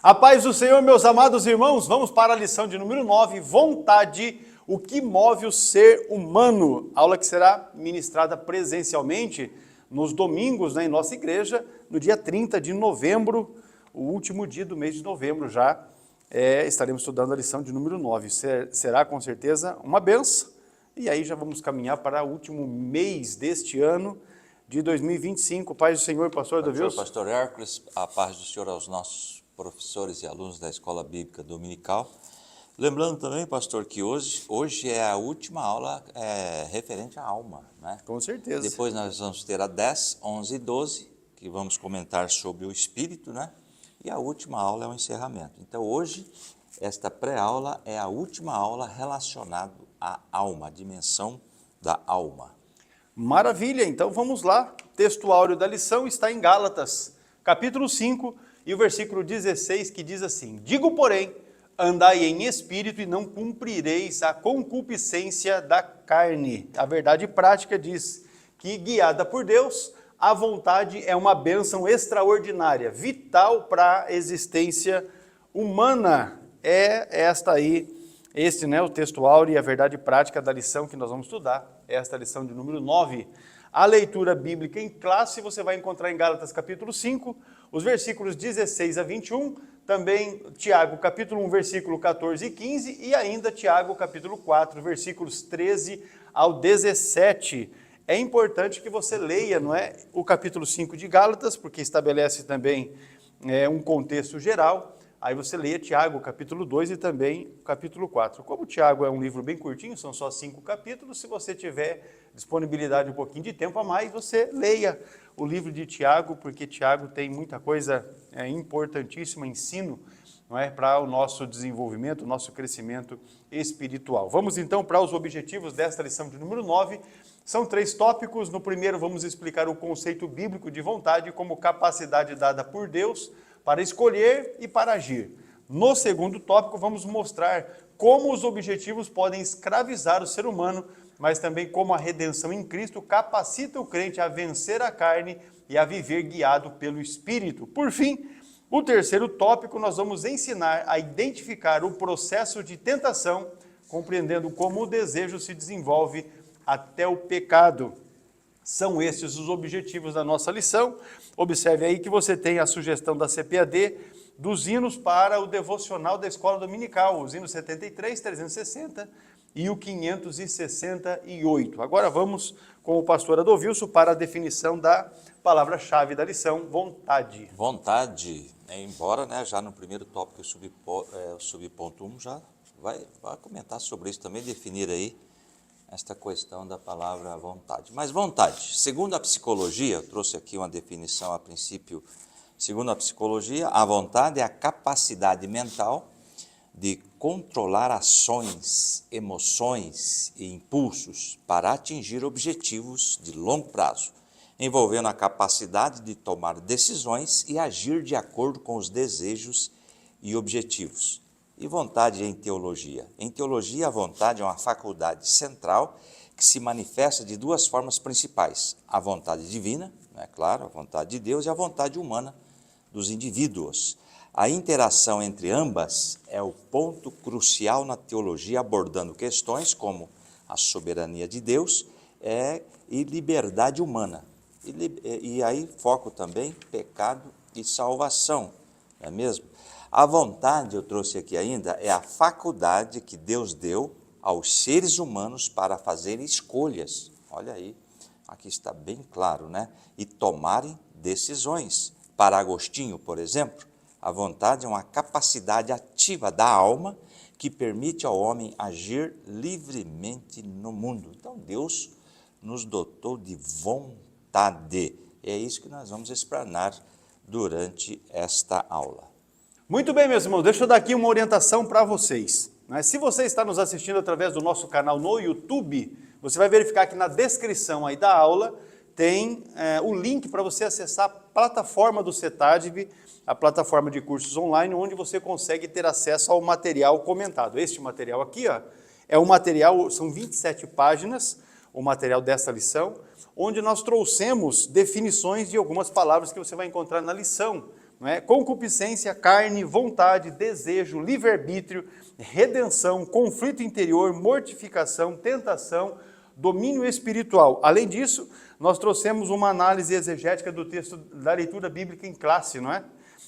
A paz do Senhor, meus amados irmãos, vamos para a lição de número 9, vontade, o que move o ser humano. Aula que será ministrada presencialmente nos domingos, em nossa igreja, no dia 30 de novembro, o último dia do mês de novembro já, estaremos estudando a lição de número 9. Será com certeza uma benção, e aí já vamos caminhar para o último mês deste ano, de 2025. Paz do Senhor, pastor Adovilson. Pastor Hércules, a paz do Senhor aos nossos professores e alunos da Escola Bíblica Dominical. Lembrando também, pastor, que hoje é a última aula referente à alma, né? Com certeza. Depois nós vamos ter a 10, 11 e 12, que vamos comentar sobre o Espírito, né? E a última aula é o encerramento. Então hoje, esta pré-aula é a última aula relacionada à alma, a dimensão da alma. Maravilha, então vamos lá. O texto áureo da lição está em Gálatas, capítulo 5, e o versículo 16, que diz assim: digo, porém, andai em espírito e não cumprireis a concupiscência da carne. A verdade prática diz que, guiada por Deus, a vontade é uma bênção extraordinária, vital para a existência humana. O texto áureo e a verdade prática da lição que nós vamos estudar, esta lição de número 9. A leitura bíblica em classe você vai encontrar em Gálatas capítulo 5, os versículos 16 a 21, também Tiago capítulo 1, versículo 14 e 15, e ainda Tiago capítulo 4, versículos 13 ao 17. É importante que você leia, o capítulo 5 de Gálatas, porque estabelece também um contexto geral. Aí você leia Tiago, capítulo 2 e também capítulo 4. Como Tiago é um livro bem curtinho, são só 5 capítulos, se você tiver disponibilidade, um pouquinho de tempo a mais, você leia o livro de Tiago, porque Tiago tem muita coisa importantíssima, ensino, para o nosso desenvolvimento, o nosso crescimento espiritual. Vamos então para os objetivos desta lição de número 9. São 3 tópicos. No primeiro vamos explicar o conceito bíblico de vontade como capacidade dada por Deus para escolher e para agir. No segundo tópico, vamos mostrar como os objetivos podem escravizar o ser humano, mas também como a redenção em Cristo capacita o crente a vencer a carne e a viver guiado pelo Espírito. Por fim, o terceiro tópico, nós vamos ensinar a identificar o processo de tentação, compreendendo como o desejo se desenvolve até o pecado. São esses os objetivos da nossa lição. Observe aí que você tem a sugestão da CPAD dos hinos para o devocional da Escola Dominical, os hinos 73, 360 e o 568. Agora vamos com o pastor Adovilson para a definição da palavra-chave da lição, vontade. Vontade, embora já no primeiro tópico, o subponto 1 já vai comentar sobre isso também, definir aí esta questão da palavra vontade. Mas vontade, segundo a psicologia, eu trouxe aqui uma definição a princípio, segundo a psicologia, a vontade é a capacidade mental de controlar ações, emoções e impulsos para atingir objetivos de longo prazo, envolvendo a capacidade de tomar decisões e agir de acordo com os desejos e objetivos. E vontade em teologia? Em teologia, a vontade é uma faculdade central que se manifesta de 2 formas principais. A vontade divina, claro, a vontade de Deus, e a vontade humana dos indivíduos. A interação entre ambas é o ponto crucial na teologia, abordando questões como a soberania de Deus e liberdade humana. E aí foco também pecado e salvação, não é mesmo? A vontade, eu trouxe aqui ainda, é a faculdade que Deus deu aos seres humanos para fazerem escolhas. Olha aí, aqui está bem claro, e tomarem decisões. Para Agostinho, por exemplo, a vontade é uma capacidade ativa da alma que permite ao homem agir livremente no mundo. Então, Deus nos dotou de vontade. É isso que nós vamos explanar durante esta aula. Muito bem, meus irmãos, deixa eu dar aqui uma orientação para vocês. Se você está nos assistindo através do nosso canal no YouTube, você vai verificar que na descrição aí da aula tem o link para você acessar a plataforma do CETADV, a plataforma de cursos online, onde você consegue ter acesso ao material comentado. Este material aqui é um material, são 27 páginas, o material desta lição, onde nós trouxemos definições de algumas palavras que você vai encontrar na lição. não é? Concupiscência, carne, vontade, desejo, livre-arbítrio, redenção, conflito interior, mortificação, tentação, domínio espiritual. Além disso, nós trouxemos uma análise exegética do texto da leitura bíblica em classe, não é?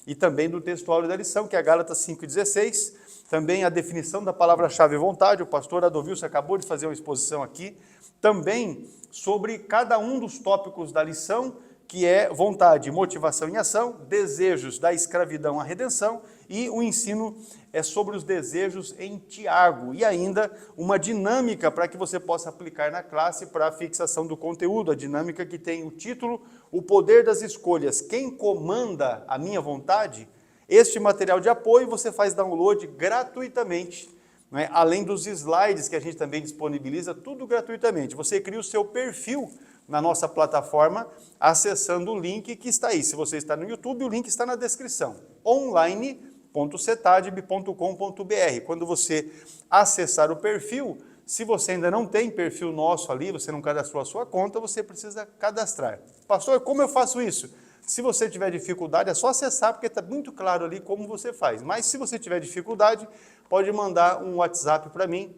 E também do textuário da lição, que é Gálatas 5,16, também a definição da palavra-chave vontade, o pastor Adovilson acabou de fazer uma exposição aqui, também sobre cada um dos tópicos da lição, que é vontade, motivação e ação, desejos da escravidão à redenção, e o ensino é sobre os desejos em Tiago, e ainda uma dinâmica para que você possa aplicar na classe para a fixação do conteúdo, a dinâmica que tem o título O Poder das Escolhas, quem comanda a minha vontade? Este material de apoio você faz download gratuitamente, não é? Além dos slides que a gente também disponibiliza, tudo gratuitamente. Você cria o seu perfil na nossa plataforma, acessando o link que está aí. Se você está no YouTube, o link está na descrição, online.cetadib.com.br. Quando você acessar o perfil, se você ainda não tem perfil nosso ali, você não cadastrou a sua conta, você precisa cadastrar. Pastor, como eu faço isso? Se você tiver dificuldade, é só acessar, porque está muito claro ali como você faz. Mas se você tiver dificuldade, pode mandar um WhatsApp para mim.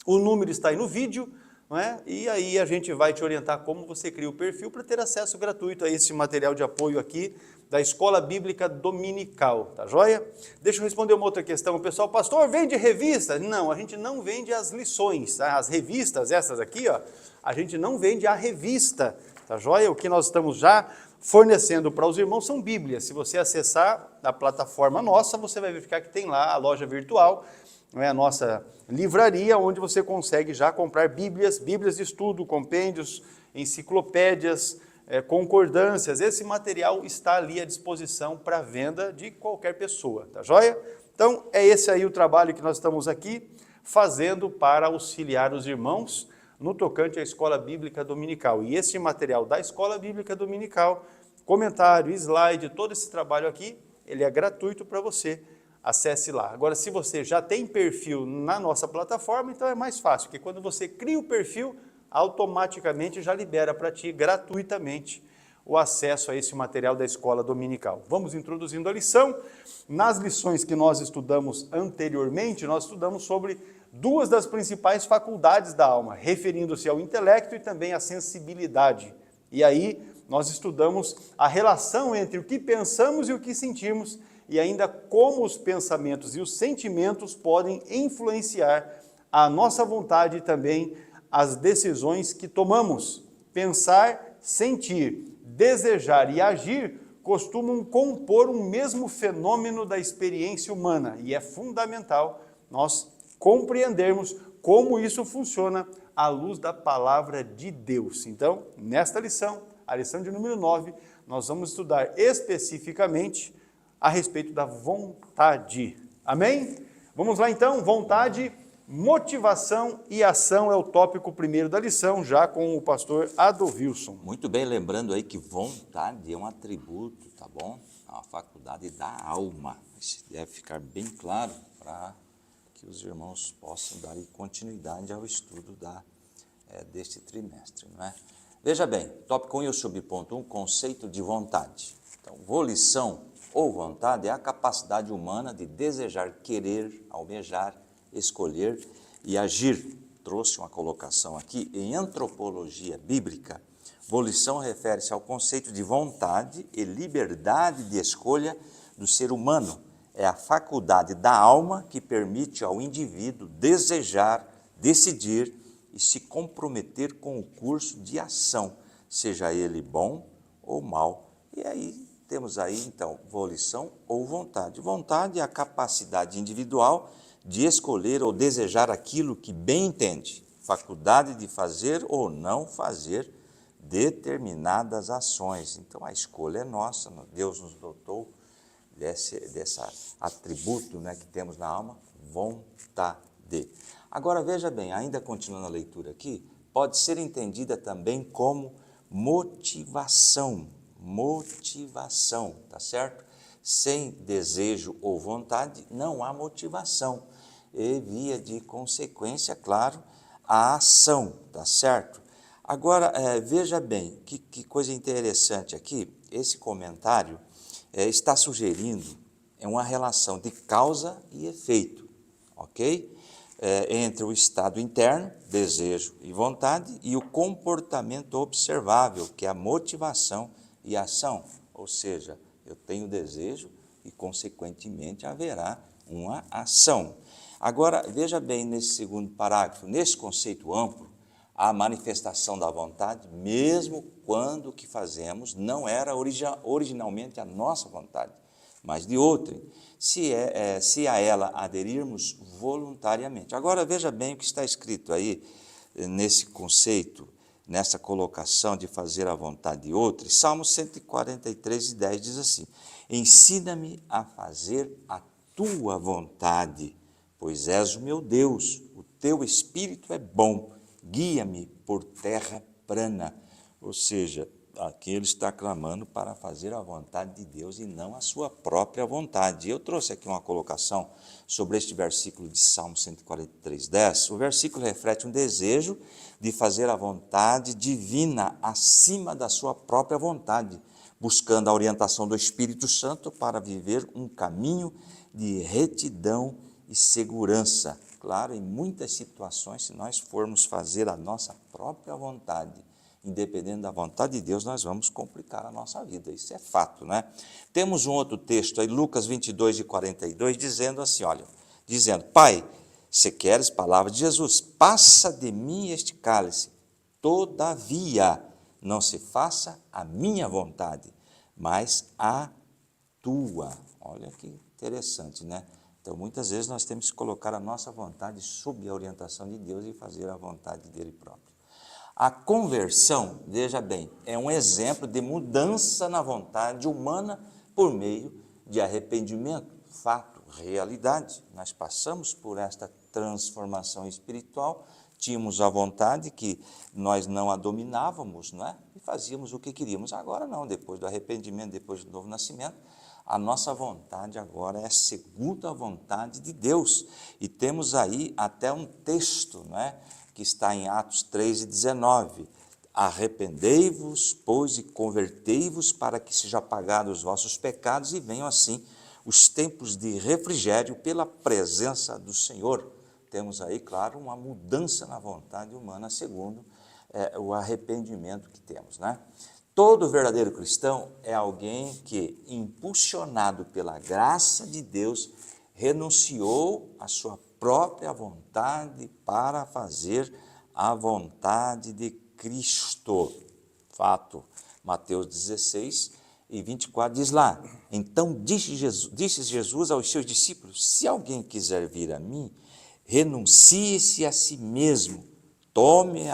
O número está aí no vídeo, não é? E aí a gente vai te orientar como você cria o perfil para ter acesso gratuito a esse material de apoio aqui da Escola Bíblica Dominical, tá joia? Deixa eu responder uma outra questão. O pessoal, pastor, vende revista? Não, a gente não vende as lições, tá? As revistas, essas aqui, ó, a gente não vende a revista, tá joia? O que nós estamos já fornecendo para os irmãos são Bíblias. Se você acessar a plataforma nossa, você vai verificar que tem lá a loja virtual, não é, a nossa livraria, onde você consegue já comprar Bíblias de estudo, compêndios, enciclopédias, concordâncias. Esse material está ali à disposição para venda de qualquer pessoa, tá joia? Então, é esse aí o trabalho que nós estamos aqui fazendo para auxiliar os irmãos no tocante à Escola Bíblica Dominical. E esse material da Escola Bíblica Dominical, comentário, slide, todo esse trabalho aqui, ele é gratuito para você. Acesse lá. Agora, se você já tem perfil na nossa plataforma, então é mais fácil, porque quando você cria o perfil, automaticamente já libera para ti gratuitamente o acesso a esse material da Escola Dominical. Vamos introduzindo a lição. Nas lições que nós estudamos anteriormente, nós estudamos sobre duas das principais faculdades da alma, referindo-se ao intelecto e também à sensibilidade. E aí nós estudamos a relação entre o que pensamos e o que sentimos, e ainda como os pensamentos e os sentimentos podem influenciar a nossa vontade e também as decisões que tomamos. Pensar, sentir, desejar e agir costumam compor um mesmo fenômeno da experiência humana, e é fundamental nós compreendermos como isso funciona à luz da palavra de Deus. Então, nesta lição, a lição de número 9, nós vamos estudar especificamente a respeito da vontade. Amém? Vamos lá então, vontade, motivação e ação é o tópico primeiro da lição, já com o pastor Adovilson. Muito bem, lembrando aí que vontade é um atributo, tá bom? É uma faculdade da alma. Isso deve ficar bem claro para que os irmãos possam dar continuidade ao estudo deste trimestre, não é? Veja bem, tópico 1 e o subponto 1, conceito de vontade. Então, volição ou vontade é a capacidade humana de desejar, querer, almejar, escolher e agir. Trouxe uma colocação aqui, em antropologia bíblica, volição refere-se ao conceito de vontade e liberdade de escolha do ser humano. É a faculdade da alma que permite ao indivíduo desejar, decidir e se comprometer com o curso de ação, seja ele bom ou mal. E aí temos aí então volição ou vontade. Vontade é a capacidade individual de escolher ou desejar aquilo que bem entende, faculdade de fazer ou não fazer determinadas ações. Então a escolha é nossa, Deus nos dotou desse atributo, né, que temos na alma, vontade. Agora veja bem, ainda continuando a leitura aqui, pode ser entendida também como motivação, tá certo? Sem desejo ou vontade não há motivação e via de consequência, claro, a ação, tá certo? Agora, veja bem, que coisa interessante aqui, esse comentário está sugerindo uma relação de causa e efeito, ok? Entre o estado interno, desejo e vontade, e o comportamento observável, que é a motivação e ação. Ou seja, eu tenho desejo e, consequentemente, haverá uma ação. Agora, veja bem nesse segundo parágrafo, nesse conceito amplo, a manifestação da vontade, mesmo quando o que fazemos não era originalmente a nossa vontade, mas de outrem, se a ela aderirmos voluntariamente. Agora, veja bem o que está escrito aí, nesse conceito, nessa colocação de fazer a vontade de outrem. Salmo 143:10 diz assim: ensina-me a fazer a tua vontade, pois és o meu Deus, o teu Espírito é bom, guia-me por terra plana. Ou seja, aqui ele está clamando para fazer a vontade de Deus e não a sua própria vontade. Eu trouxe aqui uma colocação sobre este versículo de Salmo 143:10. O versículo reflete um desejo de fazer a vontade divina acima da sua própria vontade, buscando a orientação do Espírito Santo para viver um caminho de retidão e segurança. Claro, em muitas situações, se nós formos fazer a nossa própria vontade, independente da vontade de Deus, nós vamos complicar a nossa vida, isso é fato, né? Temos um outro texto aí, Lucas 22:42, dizendo assim, olha, dizendo, Pai, se queres, palavra de Jesus, passa de mim este cálice, todavia não se faça a minha vontade, mas a tua. Olha que interessante, né? Então, muitas vezes nós temos que colocar a nossa vontade sob a orientação de Deus e fazer a vontade dele próprio. A conversão, veja bem, é um exemplo de mudança na vontade humana por meio de arrependimento, fato, realidade. Nós passamos por esta transformação espiritual, tínhamos a vontade que nós não a dominávamos, não é? E fazíamos o que queríamos. Agora não, depois do arrependimento, depois do novo nascimento, a nossa vontade agora é segundo a vontade de Deus. E temos aí até um texto, não é? Que está em Atos 3:19, arrependei-vos, pois, e convertei-vos para que sejam apagados os vossos pecados e venham assim os tempos de refrigério pela presença do Senhor. Temos aí, claro, uma mudança na vontade humana segundo o arrependimento que temos, né? Todo verdadeiro cristão é alguém que, impulsionado pela graça de Deus, renunciou à sua própria vontade para fazer a vontade de Cristo. Fato, Mateus 16:24 diz lá, então disse Jesus aos seus discípulos, se alguém quiser vir a mim, renuncie-se a si mesmo, tome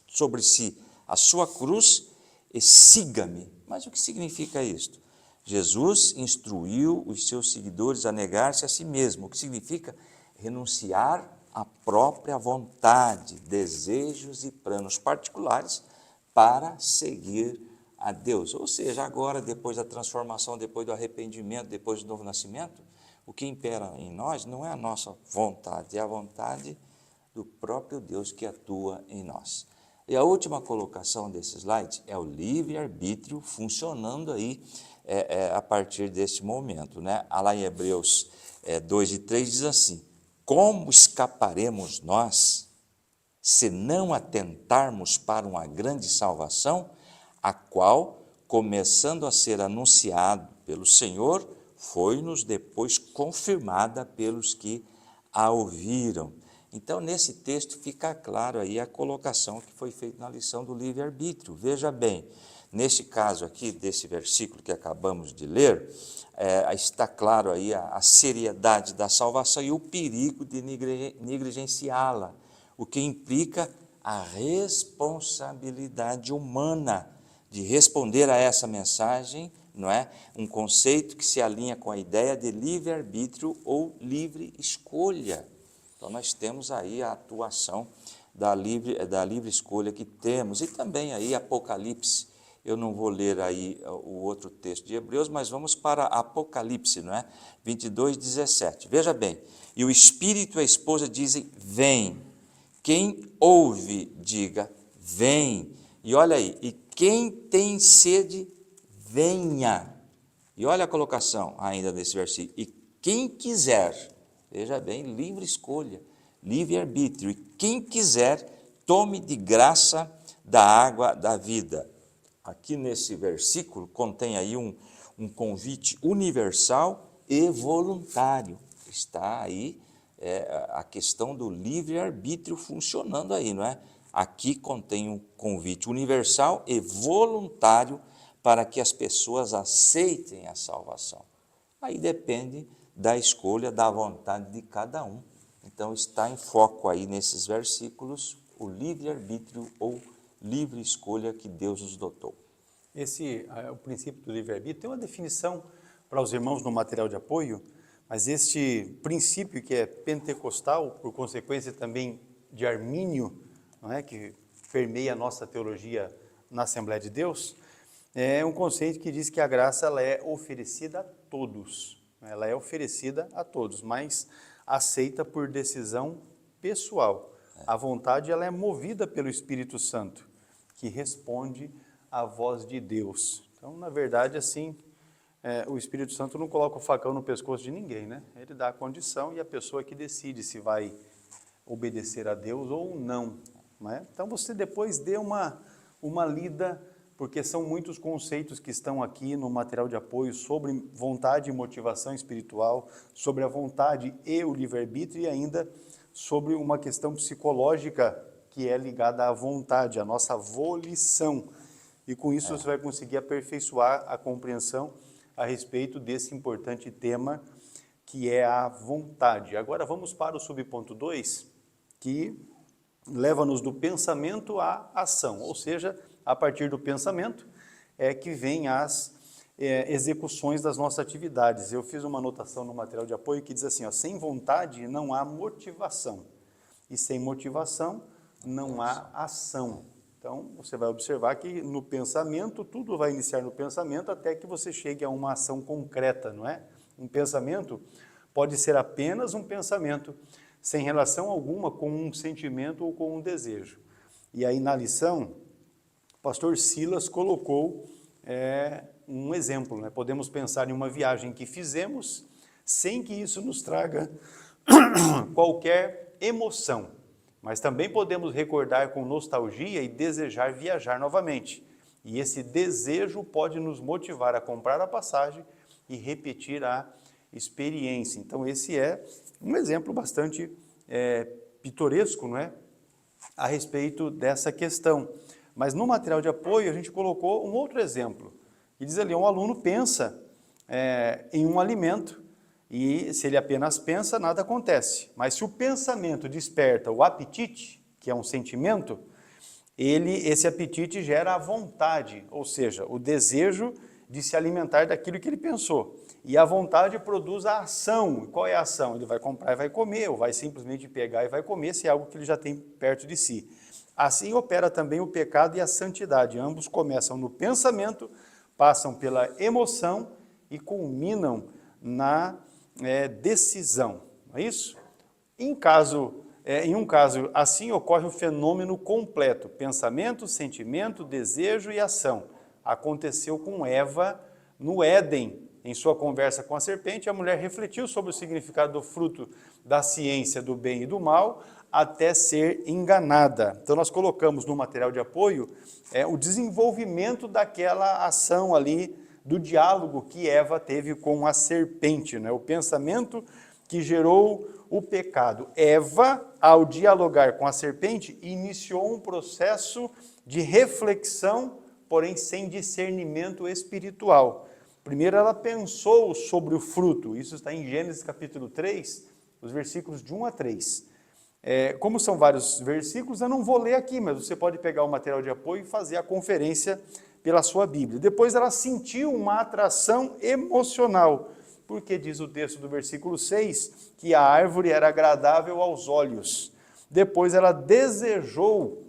sobre si a sua cruz e siga-me. Mas o que significa isto? Jesus instruiu os seus seguidores a negar-se a si mesmo, o que significa renunciar à própria vontade, desejos e planos particulares para seguir a Deus. Ou seja, agora, depois da transformação, depois do arrependimento, depois do novo nascimento, o que impera em nós não é a nossa vontade, é a vontade do próprio Deus que atua em nós. E a última colocação desse slide é o livre-arbítrio funcionando aí a partir desse momento, né? Lá em Hebreus 2:3 diz assim, como escaparemos nós se não atentarmos para uma grande salvação, a qual, começando a ser anunciado pelo Senhor, foi-nos depois confirmada pelos que a ouviram. Então, nesse texto fica claro aí a colocação que foi feita na lição do livre-arbítrio. Veja bem, neste caso aqui, desse versículo que acabamos de ler, está claro aí a seriedade da salvação e o perigo de negligenciá-la, o que implica a responsabilidade humana de responder a essa mensagem, não é? Um conceito que se alinha com a ideia de livre-arbítrio ou livre escolha. Então, nós temos aí a atuação da livre escolha que temos. E também aí Apocalipse, eu não vou ler aí o outro texto de Hebreus, mas vamos para Apocalipse, não é? 22:17. Veja bem, e o Espírito e a esposa dizem, vem. Quem ouve, diga, vem. E olha aí, e quem tem sede, venha. E olha a colocação ainda desse versículo. E quem quiser, veja bem, livre escolha, livre-arbítrio. E quem quiser, tome de graça da água da vida. Aqui nesse versículo contém aí um convite universal e voluntário. Está aí a questão do livre-arbítrio funcionando aí, não é? Aqui contém um convite universal e voluntário para que as pessoas aceitem a salvação. Aí depende da escolha, da vontade de cada um. Então está em foco aí nesses versículos o livre-arbítrio ou livre escolha que Deus nos dotou. O princípio do livre-arbítrio tem uma definição para os irmãos no material de apoio, mas este princípio que é pentecostal, por consequência também de Armínio, não é, que permeia a nossa teologia na Assembleia de Deus, é um conceito que diz que a graça ela é oferecida a todos. Ela é oferecida a todos, mas aceita por decisão pessoal. A vontade ela é movida pelo Espírito Santo, que responde à voz de Deus. Então, na verdade, assim, o Espírito Santo não coloca o facão no pescoço de ninguém, né? Ele dá a condição e a pessoa que decide se vai obedecer a Deus ou não. Né? Então, você depois dê uma lida, porque são muitos conceitos que estão aqui no material de apoio sobre vontade e motivação espiritual, sobre a vontade e o livre-arbítrio e ainda sobre uma questão psicológica que é ligada à vontade, à nossa volição. E com isso você vai conseguir aperfeiçoar a compreensão a respeito desse importante tema que é a vontade. Agora vamos para o subponto 2, que leva-nos do pensamento à ação, ou seja, a partir do pensamento é que vem as execuções das nossas atividades. Eu fiz uma anotação no material de apoio que diz assim, ó, sem vontade não há motivação, e sem motivação não há ação. Então, você vai observar que no pensamento, tudo vai iniciar no pensamento até que você chegue a uma ação concreta, não é? Um pensamento pode ser apenas um pensamento, sem relação alguma com um sentimento ou com um desejo. E aí, na lição, o pastor Silas colocou um exemplo, né? Podemos pensar em uma viagem que fizemos sem que isso nos traga qualquer emoção. Mas também podemos recordar com nostalgia e desejar viajar novamente. E esse desejo pode nos motivar a comprar a passagem e repetir a experiência. Então, esse é um exemplo bastante pitoresco, não é? A respeito dessa questão. Mas no material de apoio, a gente colocou um outro exemplo. E diz ali, um aluno pensa em um alimento, e se ele apenas pensa, nada acontece. Mas se o pensamento desperta o apetite, que é um sentimento, esse apetite gera a vontade, ou seja, o desejo de se alimentar daquilo que ele pensou. E a vontade produz a ação. Qual é a ação? Ele vai comprar e vai comer, ou vai simplesmente pegar e vai comer, se é algo que ele já tem perto de si. Assim opera também o pecado e a santidade. Ambos começam no pensamento, passam pela emoção e culminam na decisão, não é isso? Em um caso assim ocorre o fenômeno completo, pensamento, sentimento, desejo e ação. Aconteceu com Eva no Éden. Em sua conversa com a serpente, a mulher refletiu sobre o significado do fruto da ciência do bem e do mal, até ser enganada. Então nós colocamos no material de apoio o desenvolvimento daquela ação ali, do diálogo que Eva teve com a serpente, né? O pensamento que gerou o pecado. Eva, ao dialogar com a serpente, iniciou um processo de reflexão, porém sem discernimento espiritual. Primeiro ela pensou sobre o fruto, isso está em Gênesis capítulo 3, os versículos de 1 a 3. Como são vários versículos, eu não vou ler aqui, mas você pode pegar o material de apoio e fazer a conferência pela sua Bíblia. Depois ela sentiu uma atração emocional, porque diz o texto do versículo 6, que a árvore era agradável aos olhos. Depois ela desejou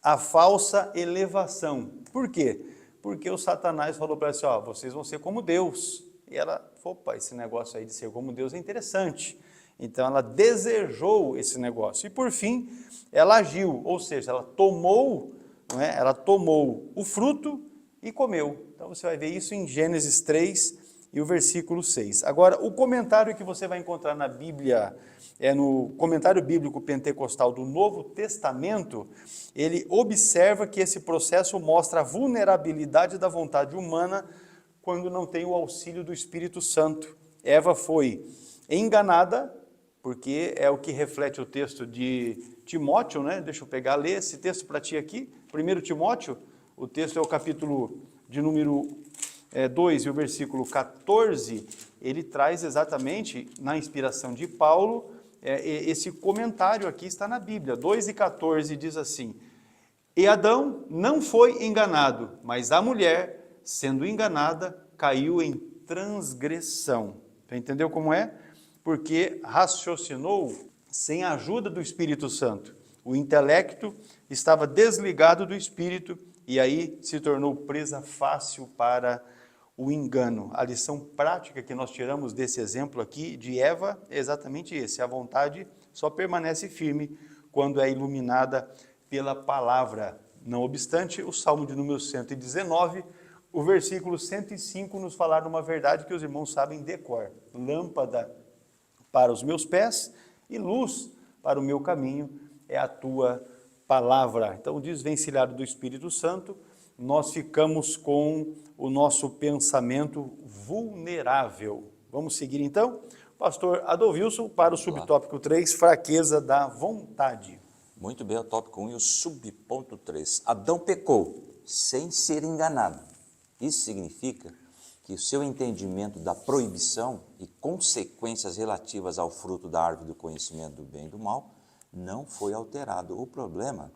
a falsa elevação. Por quê? Porque o Satanás falou para ela assim, vocês vão ser como Deus. E ela falou, opa, esse negócio aí de ser como Deus é interessante. Então ela desejou esse negócio. E por fim, ela agiu, ou seja, ela tomou o fruto e comeu. Então você vai ver isso em Gênesis 3, e o versículo 6. Agora, o comentário que você vai encontrar na Bíblia, no comentário bíblico pentecostal do Novo Testamento, ele observa que esse processo mostra a vulnerabilidade da vontade humana quando não tem o auxílio do Espírito Santo. Eva foi enganada, porque é o que reflete o texto de Timóteo, né? Deixa eu pegar, ler esse texto para ti aqui. 1 Timóteo, o texto é o capítulo de número 2 e o versículo 14, ele traz exatamente, na inspiração de Paulo, esse comentário aqui está na Bíblia. 2 e 14 diz assim: E Adão não foi enganado, mas a mulher, sendo enganada, caiu em transgressão. Tu entendeu como é? Porque raciocinou sem a ajuda do Espírito Santo. O intelecto estava desligado do Espírito e aí se tornou presa fácil para o engano. A lição prática que nós tiramos desse exemplo aqui de Eva é exatamente esse: a vontade só permanece firme quando é iluminada pela palavra. Não obstante, o Salmo de número 119, o versículo 105 nos falar uma verdade que os irmãos sabem de cor: lâmpada para os meus pés e luz para o meu caminho é a tua palavra. Então, desvencilhado do Espírito Santo, nós ficamos com o nosso pensamento vulnerável. Vamos seguir então? Pastor Adolvilson, para o subtópico 3, fraqueza da vontade. Muito bem, o tópico 1 e o subponto 3. Adão pecou sem ser enganado. Isso significa que o seu entendimento da proibição e consequências relativas ao fruto da árvore do conhecimento do bem e do mal não foi alterado. O problema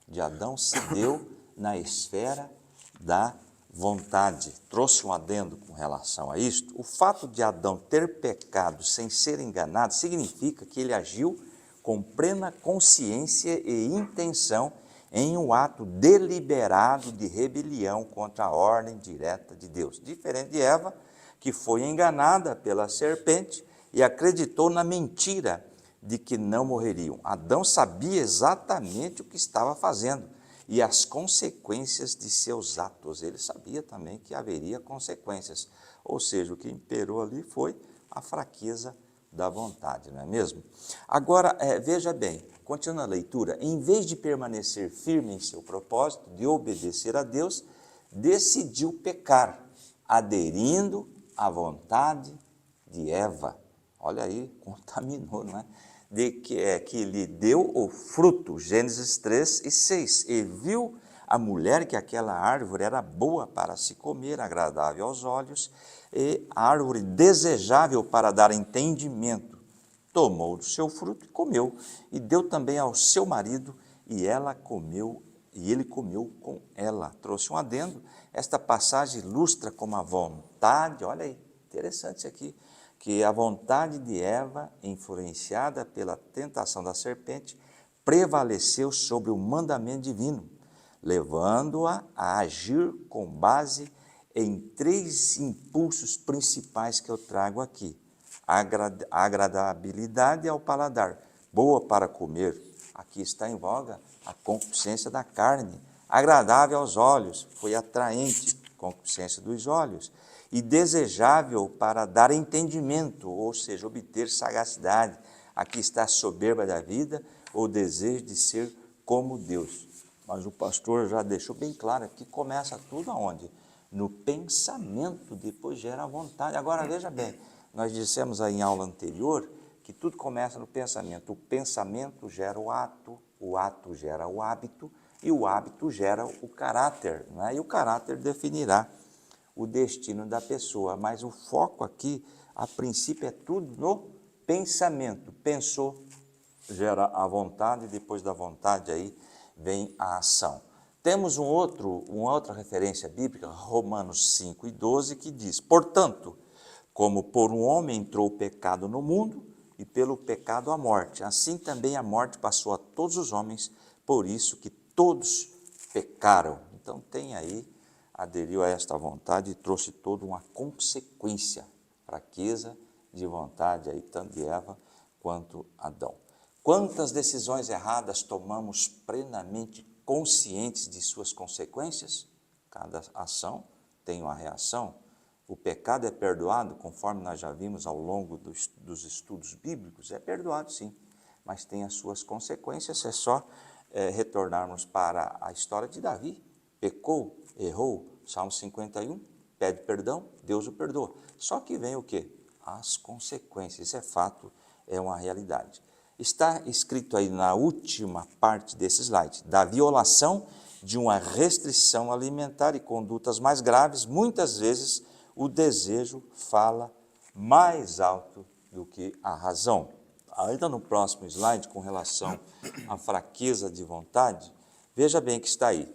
de Adão se deu na esfera da vontade. Trouxe um adendo com relação a isto. O fato de Adão ter pecado sem ser enganado significa que ele agiu com plena consciência e intenção em um ato deliberado de rebelião contra a ordem direta de Deus. Diferente de Eva, que foi enganada pela serpente e acreditou na mentira de que não morreriam. Adão sabia exatamente o que estava fazendo e as consequências de seus atos. Ele sabia também que haveria consequências. Ou seja, o que imperou ali foi a fraqueza da vontade, não é mesmo? Agora, veja bem, continua a leitura. Em vez de permanecer firme em seu propósito de obedecer a Deus, decidiu pecar, aderindo à vontade de Eva. Olha aí, contaminou, não é? Que lhe deu o fruto, Gênesis 3 e 6. E viu a mulher que aquela árvore era boa para se comer, agradável aos olhos, e árvore desejável para dar entendimento. Tomou do seu fruto e comeu, e deu também ao seu marido, e ela comeu, e ele comeu com ela. Trouxe um adendo. Esta passagem ilustra como a vontade, olha aí, interessante isso aqui, que a vontade de Eva, influenciada pela tentação da serpente, prevaleceu sobre o mandamento divino, levando-a a agir com base em 3 impulsos principais que eu trago aqui. A agradabilidade ao paladar, boa para comer, aqui está em voga a concupiscência da carne. Agradável aos olhos, foi atraente, concupiscência dos olhos. E desejável para dar entendimento, ou seja, obter sagacidade. Aqui está a soberba da vida, o desejo de ser como Deus. Mas o pastor já deixou bem claro que começa tudo aonde? No pensamento, depois gera a vontade. Agora veja bem, nós dissemos aí em aula anterior que tudo começa no pensamento. O pensamento gera o ato gera o hábito e o hábito gera o caráter, né? E o caráter definirá o destino da pessoa. Mas o foco aqui, a princípio, é tudo no pensamento. Pensou, gera a vontade, depois da vontade aí vem a ação. Temos uma outra referência bíblica, Romanos 5 e 12, que diz: portanto, como por um homem entrou o pecado no mundo, e pelo pecado a morte, assim também a morte passou a todos os homens, por isso que todos pecaram. Então tem aí, aderiu a esta vontade e trouxe toda uma consequência, fraqueza de vontade aí, tanto de Eva quanto Adão. Quantas decisões erradas tomamos plenamente conscientes de suas consequências? Cada ação tem uma reação. O pecado é perdoado, conforme nós já vimos ao longo dos estudos bíblicos, é perdoado sim, mas tem as suas consequências, é só retornarmos para a história de Davi. Pecou, errou, Salmo 51, pede perdão, Deus o perdoa. Só que vem o quê? As consequências, isso é fato, é uma realidade. Está escrito aí na última parte desse slide, da violação de uma restrição alimentar e condutas mais graves, muitas vezes o desejo fala mais alto do que a razão. Ainda no próximo slide, com relação à fraqueza de vontade, veja bem que está aí.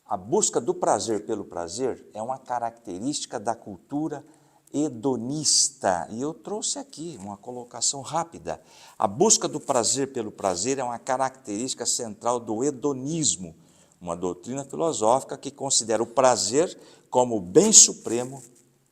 A busca do prazer pelo prazer é uma característica da cultura hedonista. E eu trouxe aqui uma colocação rápida. A busca do prazer pelo prazer é uma característica central do hedonismo, uma doutrina filosófica que considera o prazer como o bem supremo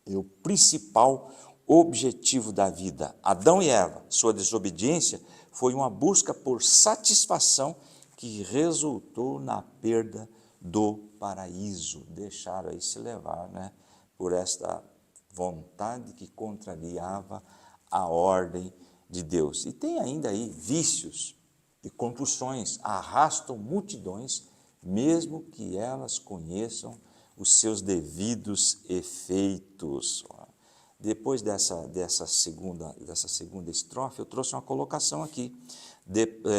e o principal objetivo da vida. Adão e Eva, sua desobediência foi uma busca por satisfação que resultou na perda do paraíso. Deixaram aí se levar, né, por esta vontade que contrariava a ordem de Deus. E tem ainda aí vícios e compulsões, arrastam multidões, mesmo que elas conheçam os seus devidos efeitos. Depois dessa segunda estrofe, eu trouxe uma colocação aqui.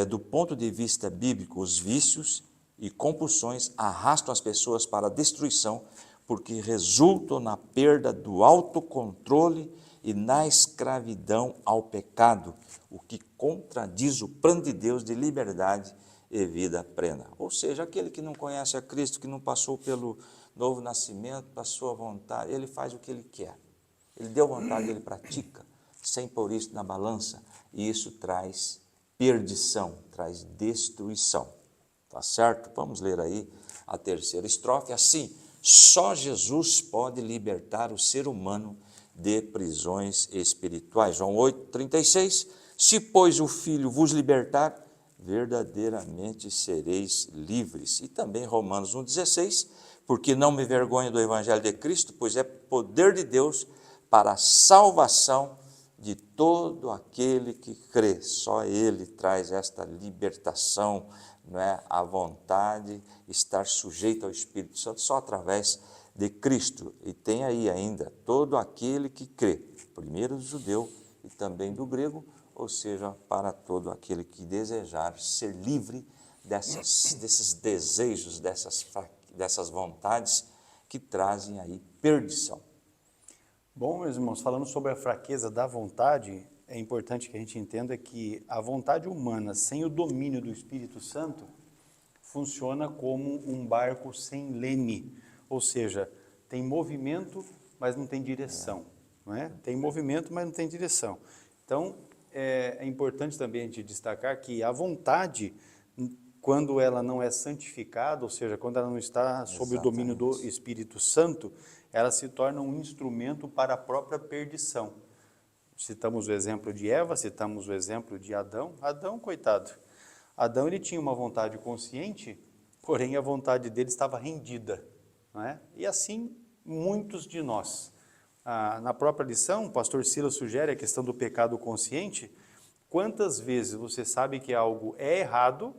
Do ponto de vista bíblico, os vícios e compulsões arrastam as pessoas para a destruição, porque resultam na perda do autocontrole e na escravidão ao pecado, o que contradiz o plano de Deus de liberdade e vida plena. Ou seja, aquele que não conhece a Cristo, que não passou pelo novo nascimento, passou à vontade, ele faz o que ele quer. Ele deu vontade, ele pratica, sem pôr isso na balança, e isso traz perdição, traz destruição. Tá certo? Vamos ler aí a terceira estrofe. Assim, só Jesus pode libertar o ser humano de prisões espirituais. João 8,36. Se, pois, o Filho vos libertar, verdadeiramente sereis livres. E também Romanos 1,16. Porque não me vergonho do Evangelho de Cristo, pois é poder de Deus para a salvação de todo aquele que crê. Só Ele traz esta libertação, não é? A vontade, estar sujeito ao Espírito Santo, só através de Cristo. E tem aí ainda todo aquele que crê, primeiro do judeu e também do grego, ou seja, para todo aquele que desejar ser livre desses desejos, dessas vontades que trazem aí perdição. Bom, meus irmãos, falando sobre a fraqueza da vontade, é importante que a gente entenda que a vontade humana, sem o domínio do Espírito Santo, funciona como um barco sem leme, ou seja, tem movimento, mas não tem direção, não é? Tem movimento, mas não tem direção. Então, é importante também a gente destacar que a vontade, quando ela não é santificada, ou seja, quando ela não está sob o domínio do Espírito Santo, ela se torna um instrumento para a própria perdição. Citamos o exemplo de Eva, citamos o exemplo de Adão. Adão, coitado. Adão, ele tinha uma vontade consciente, porém a vontade dele estava rendida, não é? E assim, muitos de nós. Na própria lição, o pastor Silas sugere a questão do pecado consciente. Quantas vezes você sabe que algo é errado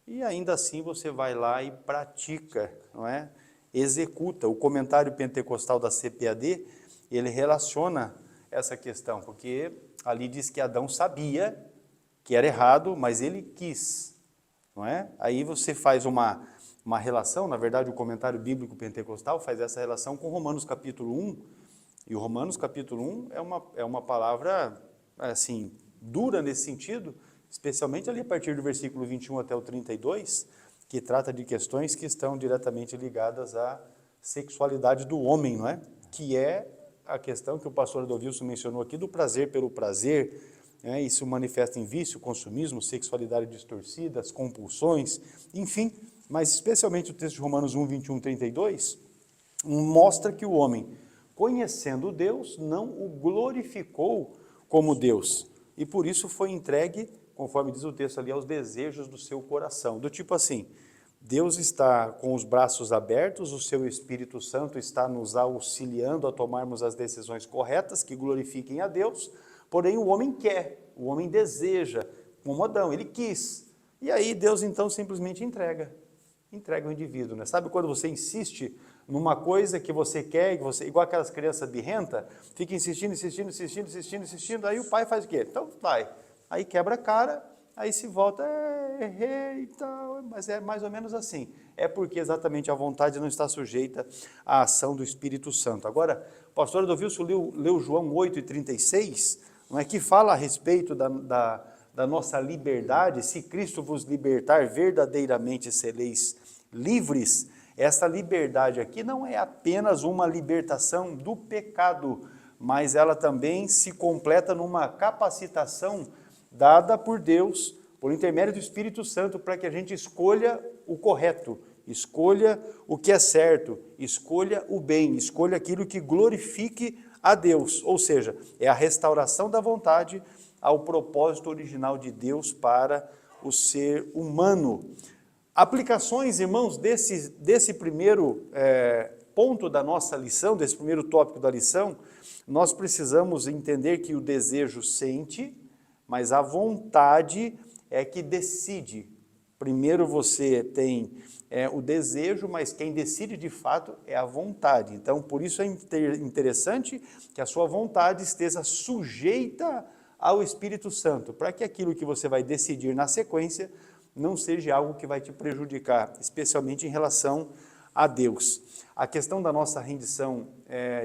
e ainda assim você vai lá e pratica, não é? Executa. O comentário pentecostal da CPAD, ele relaciona essa questão, porque ali diz que Adão sabia que era errado, mas ele quis, não é? Aí você faz uma relação, na verdade o comentário bíblico pentecostal faz essa relação com Romanos capítulo 1, e o Romanos capítulo 1 é uma palavra, assim, dura nesse sentido, especialmente ali a partir do versículo 21 até o 32, que trata de questões que estão diretamente ligadas à sexualidade do homem, não é? Que é a questão que o pastor Adolfo mencionou aqui do prazer pelo prazer, né? Isso manifesta em vício, consumismo, sexualidade distorcida, as compulsões, enfim, mas especialmente o texto de Romanos 1, 21, 32, mostra que o homem, conhecendo Deus, não o glorificou como Deus, e por isso foi entregue, conforme diz o texto ali, aos desejos do seu coração, do tipo assim, Deus está com os braços abertos, o seu Espírito Santo está nos auxiliando a tomarmos as decisões corretas que glorifiquem a Deus, porém o homem quer, o homem deseja, como Adão, ele quis. E aí Deus então simplesmente entrega o indivíduo, né? Sabe quando você insiste numa coisa que você quer, igual aquelas crianças birrenta, fica insistindo, aí o pai faz o quê? Então vai, aí quebra a cara, aí se volta, errei e tal, mas é mais ou menos assim. É porque exatamente a vontade não está sujeita à ação do Espírito Santo. Agora, o pastor Adolfo leu João 8,36, não é, que fala a respeito da nossa liberdade. Se Cristo vos libertar, verdadeiramente sereis livres. Essa liberdade aqui não é apenas uma libertação do pecado, mas ela também se completa numa capacitação dada por Deus, por intermédio do Espírito Santo, para que a gente escolha o correto, escolha o que é certo, escolha o bem, escolha aquilo que glorifique a Deus. Ou seja, é a restauração da vontade ao propósito original de Deus para o ser humano. Aplicações, irmãos, desse primeiro ponto da nossa lição, desse primeiro tópico da lição, nós precisamos entender que o desejo sente, mas a vontade é que decide. Primeiro você tem o desejo, mas quem decide de fato é a vontade. Então, por isso é interessante que a sua vontade esteja sujeita ao Espírito Santo, para que aquilo que você vai decidir na sequência não seja algo que vai te prejudicar, especialmente em relação a Deus. A questão da nossa rendição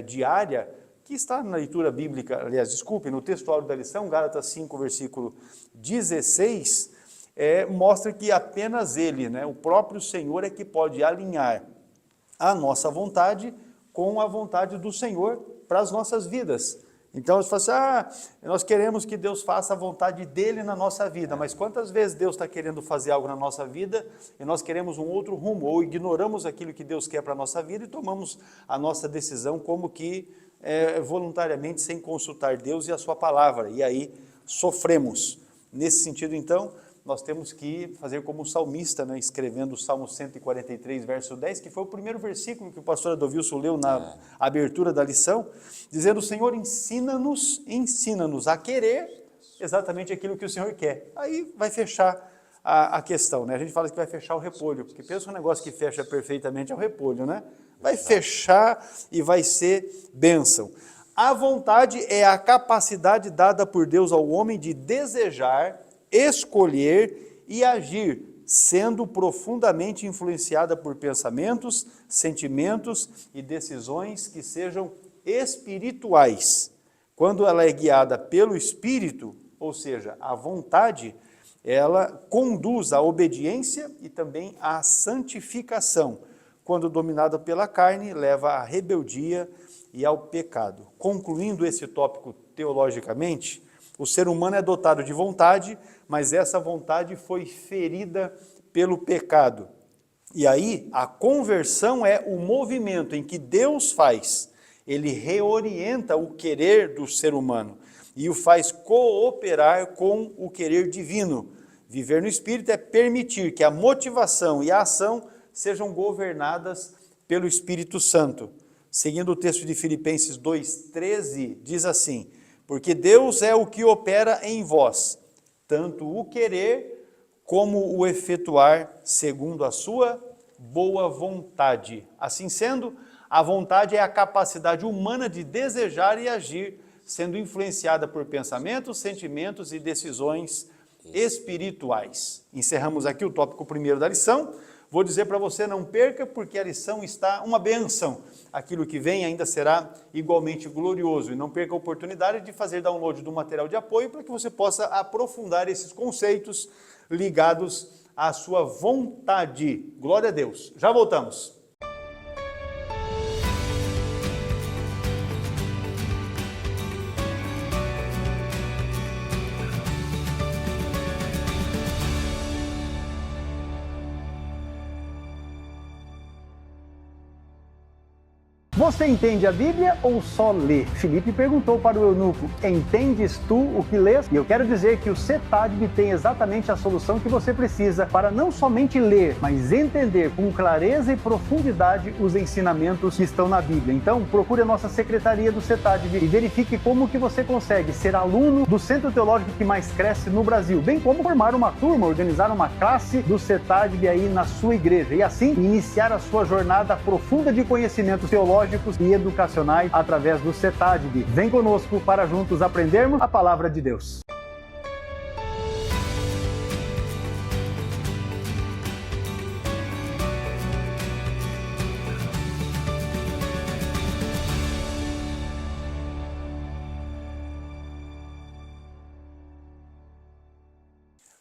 diária, que está na leitura bíblica, aliás, desculpe, no textuário da lição, Gálatas 5, versículo 16, mostra que apenas Ele, né, o próprio Senhor, é que pode alinhar a nossa vontade com a vontade do Senhor para as nossas vidas. Então, você fala assim, nós queremos que Deus faça a vontade dEle na nossa vida, mas quantas vezes Deus está querendo fazer algo na nossa vida e nós queremos um outro rumo, ou ignoramos aquilo que Deus quer para a nossa vida e tomamos a nossa decisão como que voluntariamente, sem consultar Deus e a sua palavra, e aí sofremos. Nesse sentido, então, nós temos que fazer como o salmista, né, escrevendo o Salmo 143, verso 10, que foi o primeiro versículo que o pastor Adolfo leu na abertura da lição, dizendo: Senhor, ensina-nos a querer exatamente aquilo que o Senhor quer. Aí vai fechar a questão, né? A gente fala que vai fechar o repolho, porque pensa um negócio que fecha perfeitamente é o repolho, né? Vai fechar e vai ser bênção. A vontade é a capacidade dada por Deus ao homem de desejar, escolher e agir, sendo profundamente influenciada por pensamentos, sentimentos e decisões que sejam espirituais. Quando ela é guiada pelo Espírito, ou seja, a vontade, ela conduz à obediência e também à santificação. Quando dominada pela carne, leva à rebeldia e ao pecado. Concluindo esse tópico teologicamente, o ser humano é dotado de vontade, mas essa vontade foi ferida pelo pecado. E aí, a conversão é o movimento em que Deus faz. Ele reorienta o querer do ser humano e o faz cooperar com o querer divino. Viver no Espírito é permitir que a motivação e a ação sejam governadas pelo Espírito Santo. Seguindo o texto de Filipenses 2,13, diz assim: porque Deus é o que opera em vós, tanto o querer como o efetuar, segundo a sua boa vontade. Assim sendo, a vontade é a capacidade humana de desejar e agir, sendo influenciada por pensamentos, sentimentos e decisões espirituais. Encerramos aqui o tópico primeiro da lição. Vou dizer para você, não perca, porque a lição está uma bênção. Aquilo que vem ainda será igualmente glorioso. E não perca a oportunidade de fazer download do material de apoio para que você possa aprofundar esses conceitos ligados à sua vontade. Glória a Deus. Já voltamos. Você entende a Bíblia ou só lê? Filipe perguntou para o eunuco, entendes tu o que lês? E eu quero dizer que o CETADB tem exatamente a solução que você precisa para não somente ler, mas entender com clareza e profundidade os ensinamentos que estão na Bíblia. Então, procure a nossa secretaria do CETADB e verifique como que você consegue ser aluno do centro teológico que mais cresce no Brasil, bem como formar uma turma, organizar uma classe do CETADB aí na sua igreja e assim iniciar a sua jornada profunda de conhecimentos teológicos e educacionais através do CETADB. Vem conosco para juntos aprendermos a palavra de Deus.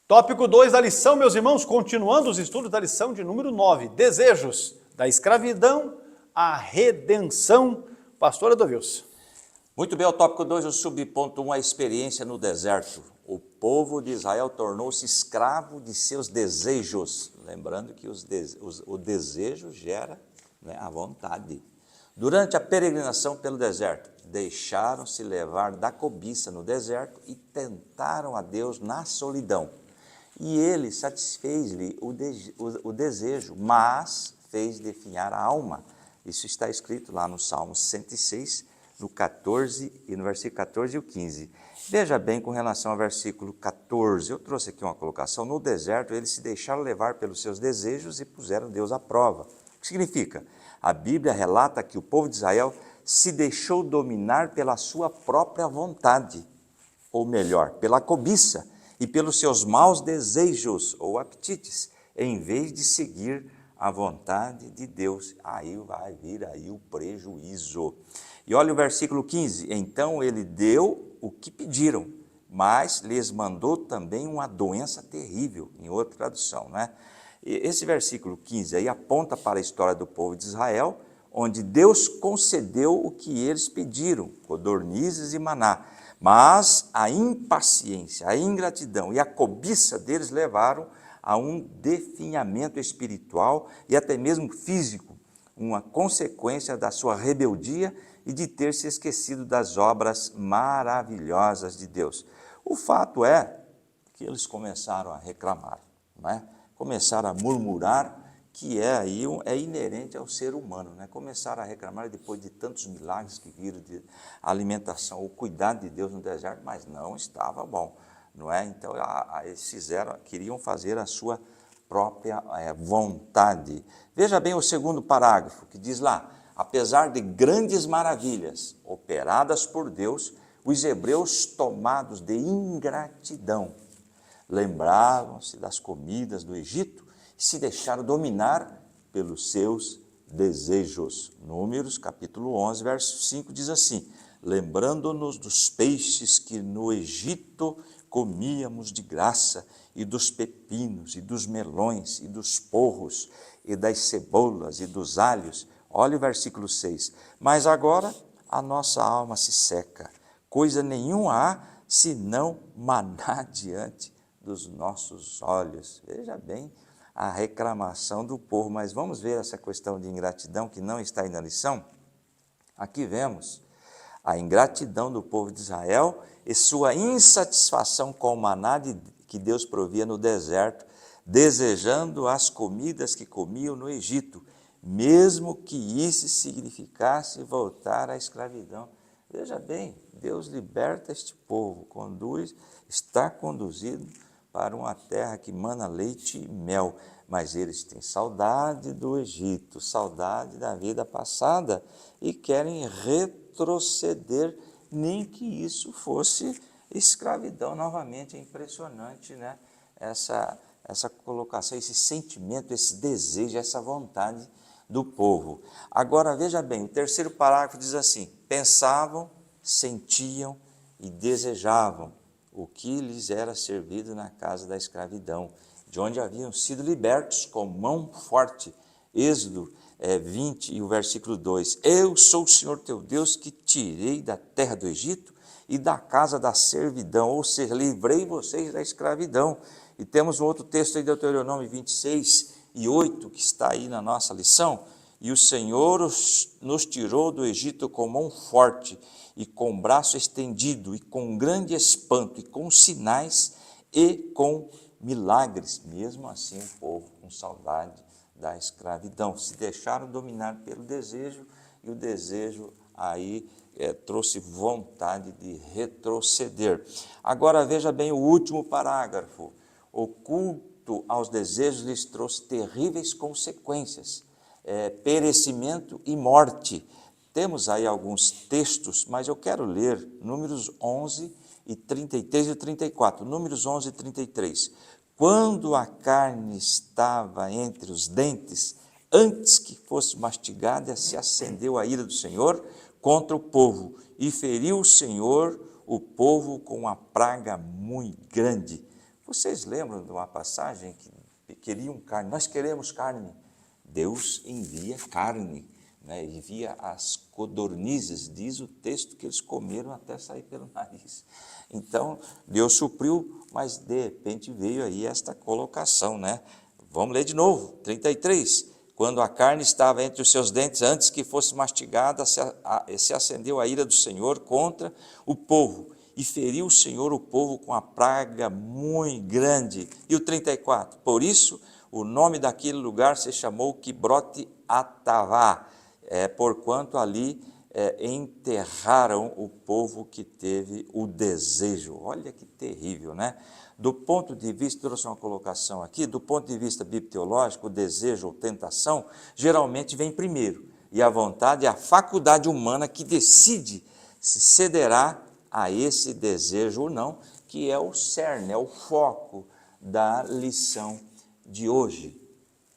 Tópico 2 da lição, meus irmãos, continuando os estudos da lição de número 9, desejos da escravidão à redenção. Pastor Edovilson. Muito bem, o tópico 2, o subponto 1, a experiência no deserto. O povo de Israel tornou-se escravo de seus desejos. Lembrando que o desejo gera, né, a vontade. Durante a peregrinação pelo deserto, deixaram-se levar da cobiça no deserto e tentaram a Deus na solidão. E ele satisfez-lhe o desejo, mas fez definhar a alma. Isso está escrito lá no Salmo 106, no 14 e no versículo 14 e o 15. Veja bem com relação ao versículo 14, eu trouxe aqui uma colocação. No deserto, eles se deixaram levar pelos seus desejos e puseram Deus à prova. O que significa? A Bíblia relata que o povo de Israel se deixou dominar pela sua própria vontade, ou melhor, pela cobiça, e pelos seus maus desejos ou apetites, em vez de seguir a vontade de Deus. Aí vai vir aí o prejuízo. E olha o versículo 15, então ele deu o que pediram, mas lhes mandou também uma doença terrível, em outra tradução, né? Esse versículo 15 aí aponta para a história do povo de Israel, onde Deus concedeu o que eles pediram, codornizes e maná. Mas a impaciência, a ingratidão e a cobiça deles levaram a um definhamento espiritual e até mesmo físico, uma consequência da sua rebeldia e de ter se esquecido das obras maravilhosas de Deus. O fato é que eles começaram a reclamar, né? Começaram a murmurar, que é inerente ao ser humano, né? Começaram a reclamar depois de tantos milagres que viram de alimentação, o cuidado de Deus no deserto, mas não estava bom, não é? Então eles queriam fazer a sua própria vontade. Veja bem o segundo parágrafo, que diz lá, apesar de grandes maravilhas operadas por Deus, os hebreus, tomados de ingratidão, lembravam-se das comidas do Egito, se deixaram dominar pelos seus desejos. Números, capítulo 11, verso 5, diz assim, lembrando-nos dos peixes que no Egito comíamos de graça, e dos pepinos, e dos melões, e dos porros, e das cebolas, e dos alhos. Olha o versículo 6, mas agora a nossa alma se seca, coisa nenhuma há, senão maná diante dos nossos olhos. Veja bem a reclamação do povo, mas vamos ver essa questão de ingratidão que não está aí na lição? Aqui vemos a ingratidão do povo de Israel e sua insatisfação com o maná que Deus provia no deserto, desejando as comidas que comiam no Egito, mesmo que isso significasse voltar à escravidão. Veja bem, Deus liberta este povo, está conduzido para uma terra que mana leite e mel, mas eles têm saudade do Egito, saudade da vida passada e querem retroceder, nem que isso fosse escravidão novamente. É impressionante, né? Essa colocação, esse sentimento, esse desejo, essa vontade do povo. Agora veja bem, o terceiro parágrafo diz assim, pensavam, sentiam e desejavam o que lhes era servido na casa da escravidão, de onde haviam sido libertos com mão forte. Êxodo 20 e o versículo 2, eu sou o Senhor teu Deus que tirei da terra do Egito e da casa da servidão, ou seja, livrei vocês da escravidão. E temos um outro texto em Deuteronômio 26 e 8, que está aí na nossa lição, E o Senhor nos tirou do Egito com mão forte, e com braço estendido, e com grande espanto, e com sinais, e com milagres. Mesmo assim, o povo com saudade da escravidão, se deixaram dominar pelo desejo, e o desejo aí trouxe vontade de retroceder. Agora veja bem o último parágrafo. O culto aos desejos lhes trouxe terríveis consequências, perecimento e morte. Temos aí alguns textos, mas eu quero ler Números 11 e 33 e 34. Números 11 e 33. Quando a carne estava entre os dentes, antes que fosse mastigada, se acendeu a ira do Senhor contra o povo, e feriu o Senhor o povo com uma praga muito grande. Vocês lembram de uma passagem que queriam carne? Nós queremos carne. Deus envia carne, né? Envia as codornizes, diz o texto que eles comeram até sair pelo nariz. Então, Deus supriu, mas de repente veio aí esta colocação, né? Vamos ler de novo, 33. Quando a carne estava entre os seus dentes, antes que fosse mastigada, se acendeu a ira do Senhor contra o povo, e feriu o Senhor o povo com a praga muito grande. E o 34, por isso o nome daquele lugar se chamou Quibrote Atavá, porquanto ali enterraram o povo que teve o desejo. Olha que terrível, né? Do ponto de vista, trouxe uma colocação aqui, do ponto de vista bíblico-teológico, o desejo ou tentação geralmente vem primeiro, e a vontade é a faculdade humana que decide se cederá a esse desejo ou não, que é o cerne, é o foco da lição de hoje.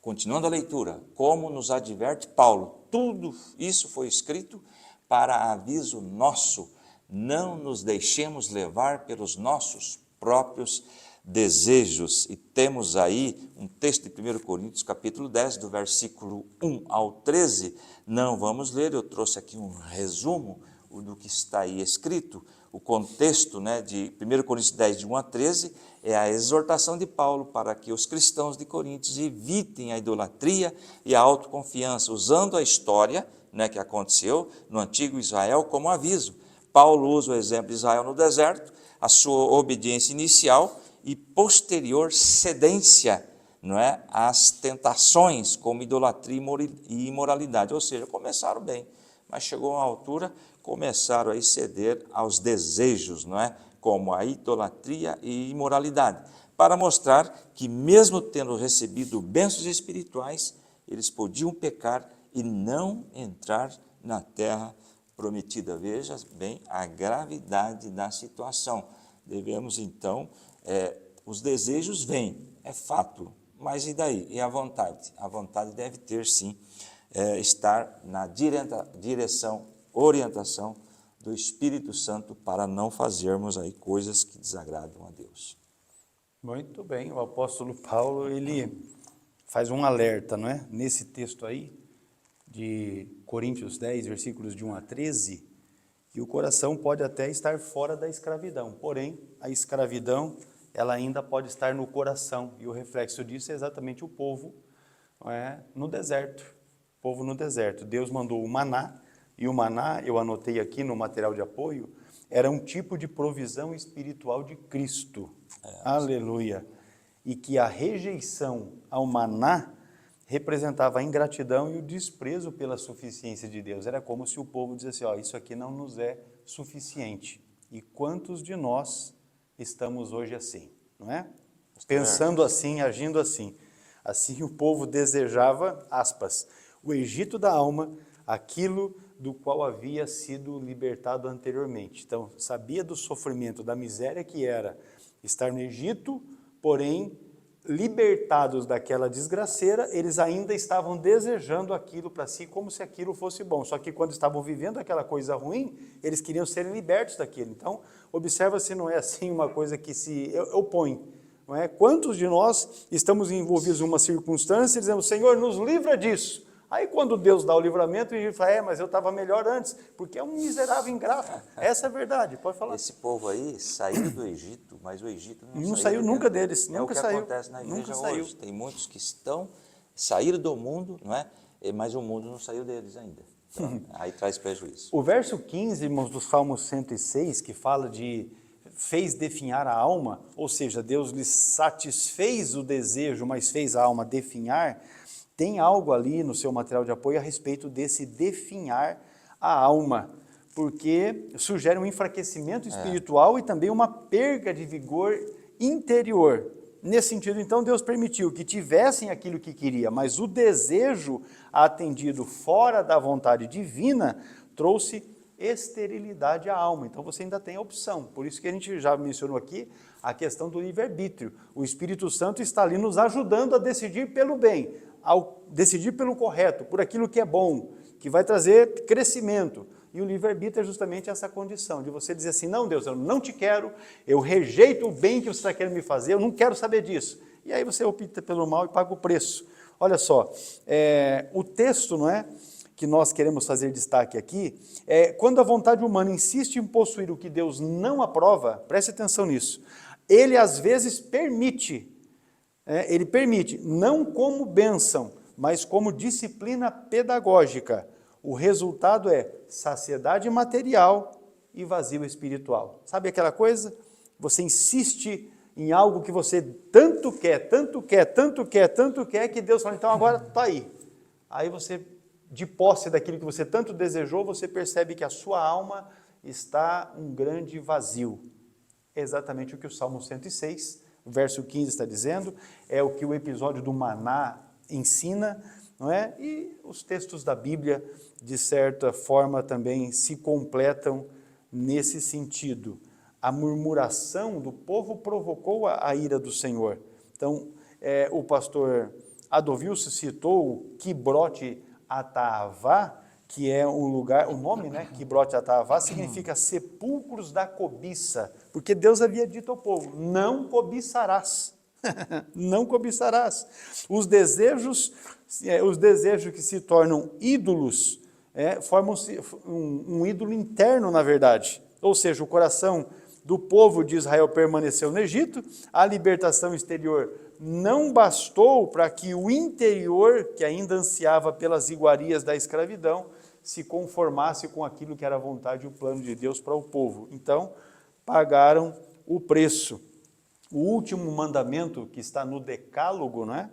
Continuando a leitura, como nos adverte Paulo, tudo isso foi escrito para aviso nosso, não nos deixemos levar pelos nossos próprios desejos. E temos aí um texto de 1 Coríntios, capítulo 10, do versículo 1 ao 13, não vamos ler, eu trouxe aqui um resumo do que está aí escrito. O contexto, né, de 1 Coríntios 10, de 1 a 13, é a exortação de Paulo para que os cristãos de Coríntios evitem a idolatria e a autoconfiança, usando a história, né, que aconteceu no antigo Israel como aviso. Paulo usa o exemplo de Israel no deserto, a sua obediência inicial e posterior cedência, não é, às tentações como idolatria e imoralidade. Ou seja, começaram bem, mas chegou a uma altura, começaram a ceder aos desejos, não é, como a idolatria e imoralidade, para mostrar que mesmo tendo recebido bênçãos espirituais, eles podiam pecar e não entrar na terra prometida. Veja bem a gravidade da situação. Devemos então, os desejos vêm, é fato, mas e daí? E a vontade? A vontade deve ter sim, estar na direção, orientação do Espírito Santo para não fazermos aí coisas que desagradam a Deus. Muito bem, o apóstolo Paulo, ele faz um alerta, não é? Nesse texto aí, de Coríntios 10, versículos de 1 a 13, que o coração pode até estar fora da escravidão, porém, a escravidão, ela ainda pode estar no coração, e o reflexo disso é exatamente o povo, não é? No deserto. O povo no deserto. Deus mandou o maná, e o maná, eu anotei aqui no material de apoio, era um tipo de provisão espiritual de Cristo. Aleluia! E que a rejeição ao maná representava a ingratidão e o desprezo pela suficiência de Deus. Era como se o povo dissesse, isso aqui não nos é suficiente. E quantos de nós estamos hoje assim, não é? Pensando assim, agindo assim. Assim o povo desejava, aspas, o Egito da alma, aquilo do qual havia sido libertado anteriormente. Então, sabia do sofrimento, da miséria que era estar no Egito, porém, libertados daquela desgraceira, eles ainda estavam desejando aquilo para si como se aquilo fosse bom. Só que quando estavam vivendo aquela coisa ruim, eles queriam ser libertos daquilo. Então, observa se não é assim uma coisa que se opõe. Não é? Quantos de nós estamos envolvidos em uma circunstância e dizemos, Senhor, nos livra disso. Aí quando Deus dá o livramento, a gente fala, mas eu estava melhor antes, porque é um miserável ingrato. Essa é a verdade, pode falar. Esse povo aí saiu do Egito, mas o Egito não saiu nunca deles, nunca saiu. É o que acontece na igreja hoje. Tem muitos que saíram do mundo, não é? mas o mundo não saiu deles ainda. Então, aí traz prejuízo. O verso 15, irmãos, do Salmo 106, que fala de fez definhar a alma, ou seja, Deus lhe satisfez o desejo, mas fez a alma definhar, tem algo ali no seu material de apoio a respeito desse definhar a alma, porque sugere um enfraquecimento espiritual e também uma perda de vigor interior. Nesse sentido, então, Deus permitiu que tivessem aquilo que queria, mas o desejo atendido fora da vontade divina trouxe esterilidade à alma. Então você ainda tem a opção. Por isso que a gente já mencionou aqui a questão do livre-arbítrio. O Espírito Santo está ali nos ajudando a decidir pelo bem, ao decidir pelo correto, por aquilo que é bom, que vai trazer crescimento. E o livre-arbítrio é justamente essa condição, de você dizer assim, não, Deus, eu não te quero, eu rejeito o bem que você está querendo me fazer, eu não quero saber disso. E aí você opta pelo mal e paga o preço. Olha só, o texto, não é, que nós queremos fazer destaque aqui, quando a vontade humana insiste em possuir o que Deus não aprova, preste atenção nisso, ele às vezes permite, não como bênção, mas como disciplina pedagógica. O resultado é saciedade material e vazio espiritual. Sabe aquela coisa? Você insiste em algo que você tanto quer, que Deus fala, então agora está aí. Aí você, de posse daquilo que você tanto desejou, você percebe que a sua alma está um grande vazio. É exatamente o que o Salmo 106, verso 15 está dizendo, é o que o episódio do maná ensina, não é? E os textos da Bíblia, de certa forma, também se completam nesse sentido. A murmuração do povo provocou a ira do Senhor. Então, o pastor Adovilso citou o Kibrote Ataavá, que é um lugar, o nome, né, Kibrote Ataavá, significa sepulcros da cobiça, porque Deus havia dito ao povo, não cobiçarás. Não cobiçarás. Os desejos que se tornam ídolos, formam um ídolo interno, na verdade. Ou seja, o coração do povo de Israel permaneceu no Egito, a libertação exterior não bastou para que o interior, que ainda ansiava pelas iguarias da escravidão, se conformasse com aquilo que era a vontade e o plano de Deus para o povo. Então, pagaram o preço. O último mandamento que está no Decálogo, não é?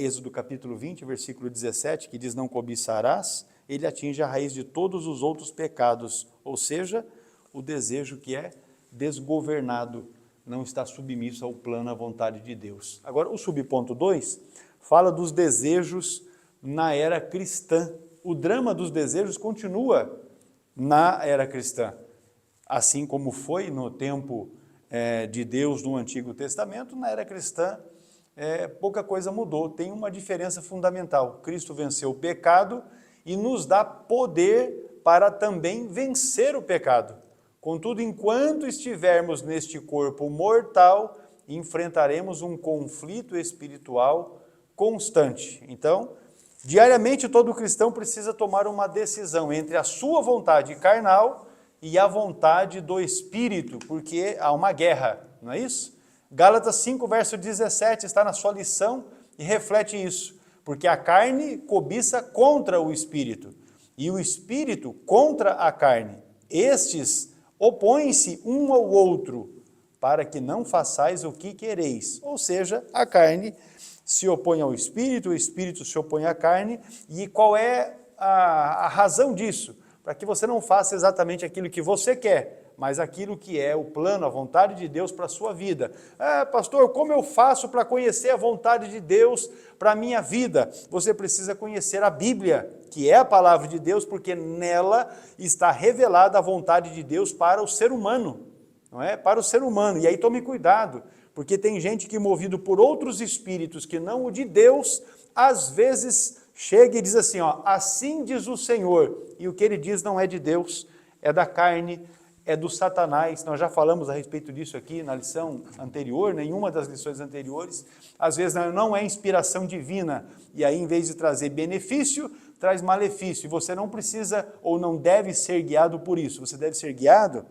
Êxodo capítulo 20, versículo 17, que diz não cobiçarás, ele atinge a raiz de todos os outros pecados, ou seja, o desejo que é desgovernado, não está submisso ao plano, à vontade de Deus. Agora, o subponto 2 fala dos desejos na era cristã. O drama dos desejos continua na era cristã, assim como foi no tempo de Deus no Antigo Testamento, na era cristã, pouca coisa mudou. Tem uma diferença fundamental. Cristo venceu o pecado e nos dá poder para também vencer o pecado. Contudo, enquanto estivermos neste corpo mortal, enfrentaremos um conflito espiritual constante. Então, diariamente todo cristão precisa tomar uma decisão entre a sua vontade carnal e a vontade do Espírito, porque há uma guerra, não é isso? Gálatas 5, verso 17 está na sua lição e reflete isso, porque a carne cobiça contra o Espírito e o Espírito contra a carne. Estes opõem-se um ao outro, para que não façais o que quereis. Ou seja, a carne se opõe ao Espírito, o Espírito se opõe à carne, e qual é a razão disso? Para que você não faça exatamente aquilo que você quer, mas aquilo que é o plano, a vontade de Deus para a sua vida. Pastor, como eu faço para conhecer a vontade de Deus para a minha vida? Você precisa conhecer a Bíblia, que é a palavra de Deus, porque nela está revelada a vontade de Deus para o ser humano, não é? Para o ser humano. E aí tome cuidado, porque tem gente que, movido por outros espíritos que não o de Deus, às vezes chega e diz assim, assim diz o Senhor, e o que ele diz não é de Deus, é da carne, é do Satanás. Nós já falamos a respeito disso aqui na lição anterior, nenhuma das lições anteriores. Às vezes não é inspiração divina, e aí em vez de trazer benefício, traz malefício, e você não precisa ou não deve ser guiado por isso, você deve ser guiado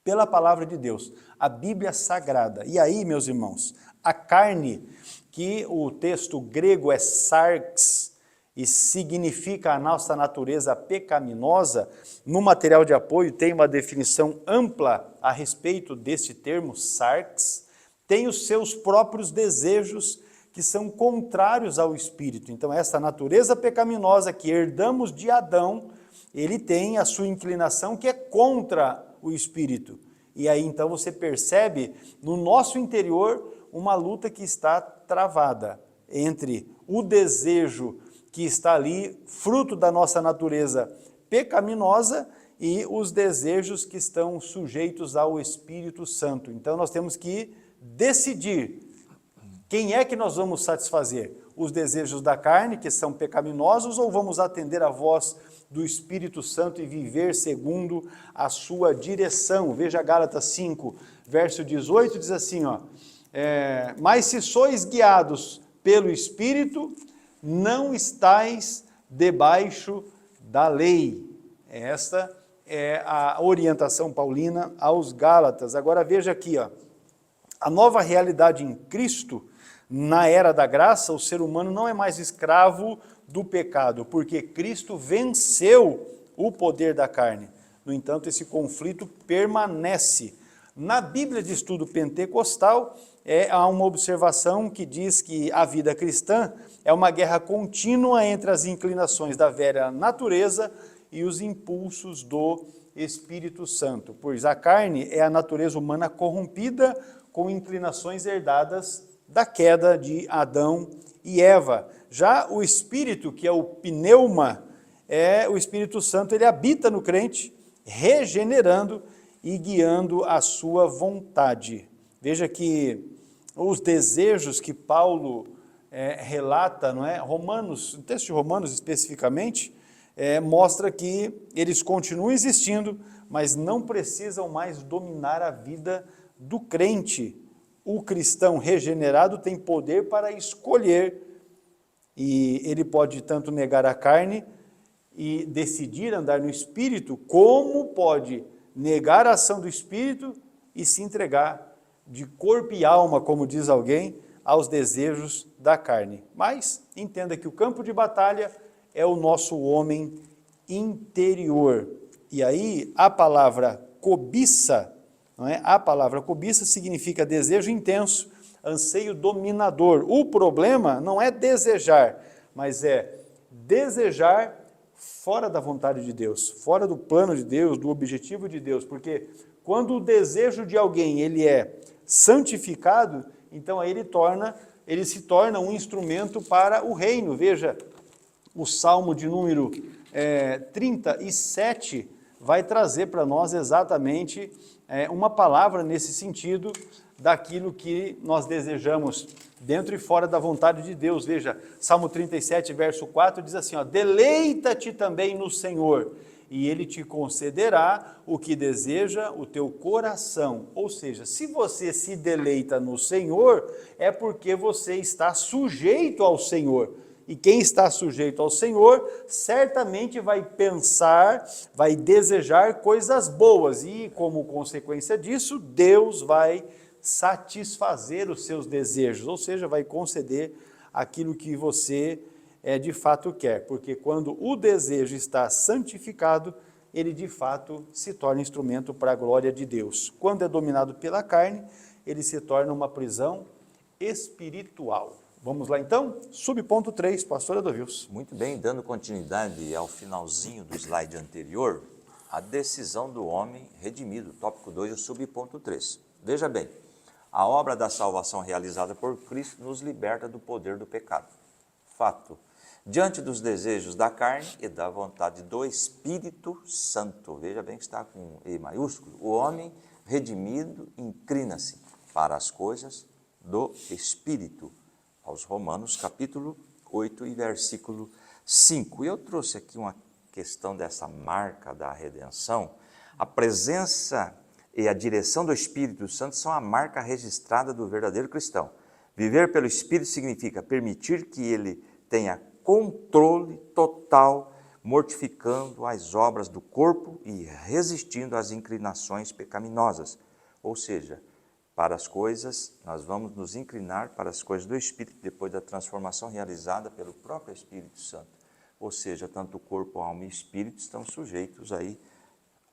pela palavra de Deus, a Bíblia Sagrada. E aí, meus irmãos, a carne, que o texto grego é sarx, e significa a nossa natureza pecaminosa, no material de apoio tem uma definição ampla a respeito deste termo, sarx, tem os seus próprios desejos que são contrários ao Espírito. Então, essa natureza pecaminosa que herdamos de Adão, ele tem a sua inclinação que é contra o Espírito. E aí, então, você percebe no nosso interior uma luta que está travada entre o desejo que está ali, fruto da nossa natureza pecaminosa, e os desejos que estão sujeitos ao Espírito Santo. Então, nós temos que decidir quem é que nós vamos satisfazer, os desejos da carne, que são pecaminosos, ou vamos atender a voz do Espírito Santo e viver segundo a sua direção. Veja Gálatas 5, verso 18, diz assim, mas se sois guiados pelo Espírito, não estais debaixo da lei. Esta é a orientação paulina aos Gálatas. Agora veja aqui, a nova realidade em Cristo, na era da graça, o ser humano não é mais escravo do pecado, porque Cristo venceu o poder da carne. No entanto, esse conflito permanece. Na Bíblia de Estudo Pentecostal, há uma observação que diz que a vida cristã é uma guerra contínua entre as inclinações da velha natureza e os impulsos do Espírito Santo, pois a carne é a natureza humana corrompida com inclinações herdadas da queda de Adão e Eva. Já o Espírito, que é o pneuma, o Espírito Santo, ele habita no crente, regenerando e guiando a sua vontade. Veja que os desejos que Paulo relata, não é? Romanos, no texto de Romanos especificamente, mostra que eles continuam existindo, mas não precisam mais dominar a vida do crente. O cristão regenerado tem poder para escolher, e ele pode tanto negar a carne e decidir andar no Espírito, como pode negar a ação do Espírito e se entregar de corpo e alma, como diz alguém, aos desejos da carne. Mas entenda que o campo de batalha é o nosso homem interior. E aí a palavra cobiça, não é? A palavra cobiça significa desejo intenso, anseio dominador. O problema não é desejar, mas é desejar fora da vontade de Deus, fora do plano de Deus, do objetivo de Deus, porque quando o desejo de alguém ele é santificado, então aí ele se torna um instrumento para o reino. Veja, o Salmo de número 37 vai trazer para nós exatamente uma palavra nesse sentido daquilo que nós desejamos dentro e fora da vontade de Deus. Veja, Salmo 37, verso 4 diz assim, deleita-te também no Senhor, e Ele te concederá o que deseja o teu coração. Ou seja, se você se deleita no Senhor, é porque você está sujeito ao Senhor. E quem está sujeito ao Senhor, certamente vai pensar, vai desejar coisas boas. E como consequência disso, Deus vai satisfazer os seus desejos, ou seja, vai conceder aquilo que você de fato quer, porque quando o desejo está santificado, ele de fato se torna instrumento para a glória de Deus. Quando é dominado pela carne, ele se torna uma prisão espiritual. Vamos lá então? Subponto 3, pastor Edovilson. Muito bem, dando continuidade ao finalzinho do slide anterior, a decisão do homem redimido, tópico 2, o subponto 3. Veja bem, a obra da salvação realizada por Cristo nos liberta do poder do pecado. Fato. Diante dos desejos da carne e da vontade do Espírito Santo. Veja bem que está com E maiúsculo. O homem redimido inclina-se para as coisas do Espírito. Aos Romanos, capítulo 8 e versículo 5. E eu trouxe aqui uma questão dessa marca da redenção. A presença e a direção do Espírito Santo são a marca registrada do verdadeiro cristão. Viver pelo Espírito significa permitir que ele tenha controle total, mortificando as obras do corpo e resistindo às inclinações pecaminosas. Ou seja, para as coisas, nós vamos nos inclinar para as coisas do Espírito depois da transformação realizada pelo próprio Espírito Santo. ou seja, tanto o corpo, alma e espírito estão sujeitos aí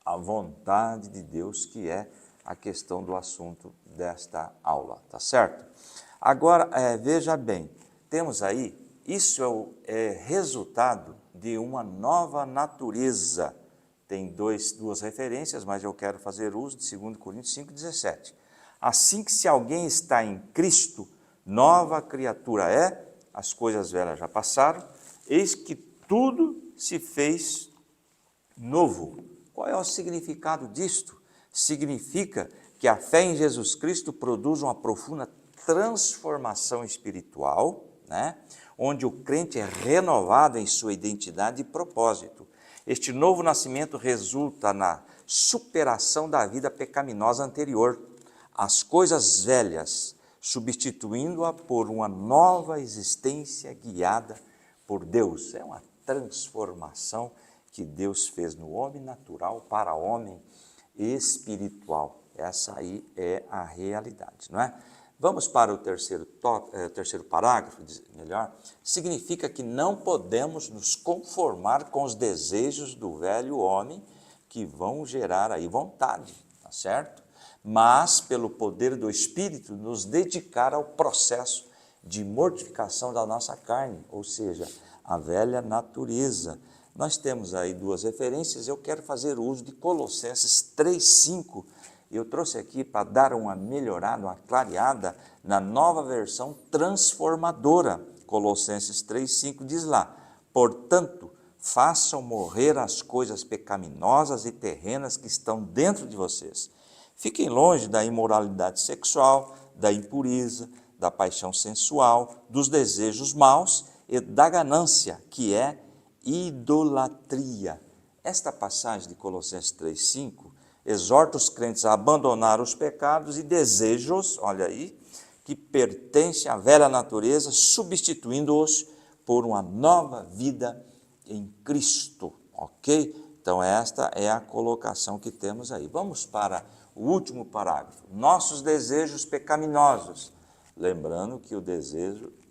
à vontade de Deus, que é a questão do assunto desta aula, tá certo? Agora, veja bem, temos aí, isso é resultado de uma nova natureza. Tem duas referências, mas eu quero fazer uso de 2 Coríntios 5,17. Assim que se alguém está em Cristo, nova criatura é, as coisas velhas já passaram, eis que tudo se fez novo. Qual é o significado disto? Significa que a fé em Jesus Cristo produz uma profunda transformação espiritual, né? Onde o crente é renovado em sua identidade e propósito. Este novo nascimento resulta na superação da vida pecaminosa anterior, as coisas velhas, substituindo-a por uma nova existência guiada por Deus. É uma transformação que Deus fez no homem natural para o homem espiritual. Essa aí é a realidade, não é? Vamos para o terceiro parágrafo, melhor. Significa que não podemos nos conformar com os desejos do velho homem que vão gerar aí vontade, tá certo? Mas, pelo poder do Espírito, nos dedicar ao processo de mortificação da nossa carne, ou seja, a velha natureza. Nós temos aí duas referências, eu quero fazer uso de Colossenses 3,5, eu trouxe aqui para dar uma melhorada, uma clareada na nova versão transformadora. Colossenses 3,5 diz lá: portanto, façam morrer as coisas pecaminosas e terrenas que estão dentro de vocês. Fiquem longe da imoralidade sexual, da impureza, da paixão sensual, dos desejos maus e da ganância, que é idolatria. Esta passagem de Colossenses 3,5 exorta os crentes a abandonar os pecados e desejos, olha aí, que pertencem à velha natureza, substituindo-os por uma nova vida em Cristo, ok? Então esta é a colocação que temos aí. Vamos para o último parágrafo. Nossos desejos pecaminosos. Lembrando que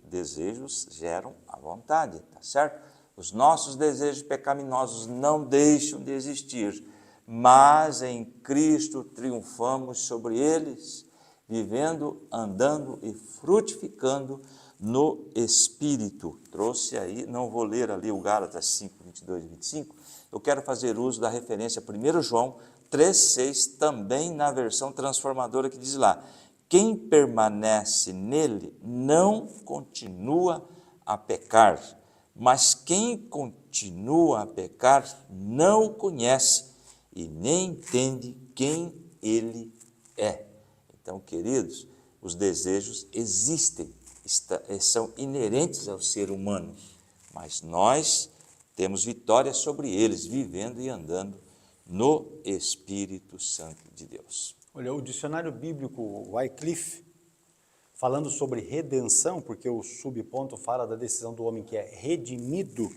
desejos geram a vontade, tá certo? Os nossos desejos pecaminosos não deixam de existir, mas em Cristo triunfamos sobre eles, vivendo, andando e frutificando no Espírito. Trouxe aí, não vou ler ali o Gálatas 5, 22 e 25, eu quero fazer uso da referência 1 João 3,6, também na versão transformadora, que diz lá: quem permanece nele não continua a pecar, mas quem continua a pecar não o conhece e nem entende quem ele é. Então, queridos, os desejos existem, são inerentes ao ser humano, mas nós temos vitória sobre eles, vivendo e andando no Espírito Santo de Deus. Olha, o dicionário bíblico Wycliffe, falando sobre redenção, porque o subponto fala da decisão do homem que é redimido,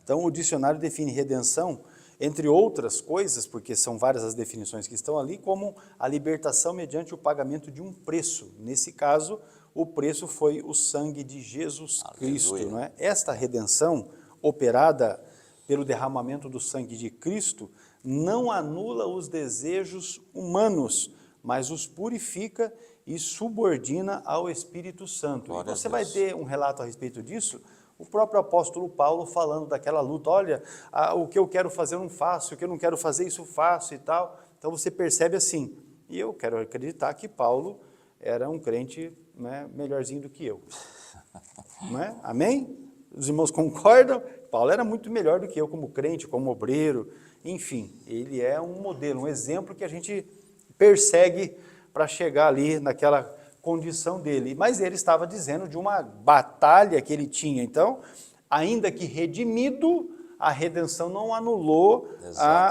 então o dicionário define redenção, entre outras coisas, porque são várias as definições que estão ali, como a libertação mediante o pagamento de um preço. Nesse caso, o preço foi o sangue de Jesus Cristo, não é? Esta redenção operada pelo derramamento do sangue de Cristo não anula os desejos humanos, mas os purifica e subordina ao Espírito Santo. E você vai ter um relato a respeito disso, o próprio apóstolo Paulo falando daquela luta, olha, o que eu quero fazer eu não faço, o que eu não quero fazer isso eu faço e tal. Então você percebe assim, e eu quero acreditar que Paulo era um crente, né, melhorzinho do que eu. Não é? Amém? Os irmãos concordam? Paulo era muito melhor do que eu como crente, como obreiro, enfim, ele é um modelo, um exemplo que a gente persegue para chegar ali naquela condição dele. Mas ele estava dizendo de uma batalha que ele tinha. Então, ainda que redimido, a redenção não anulou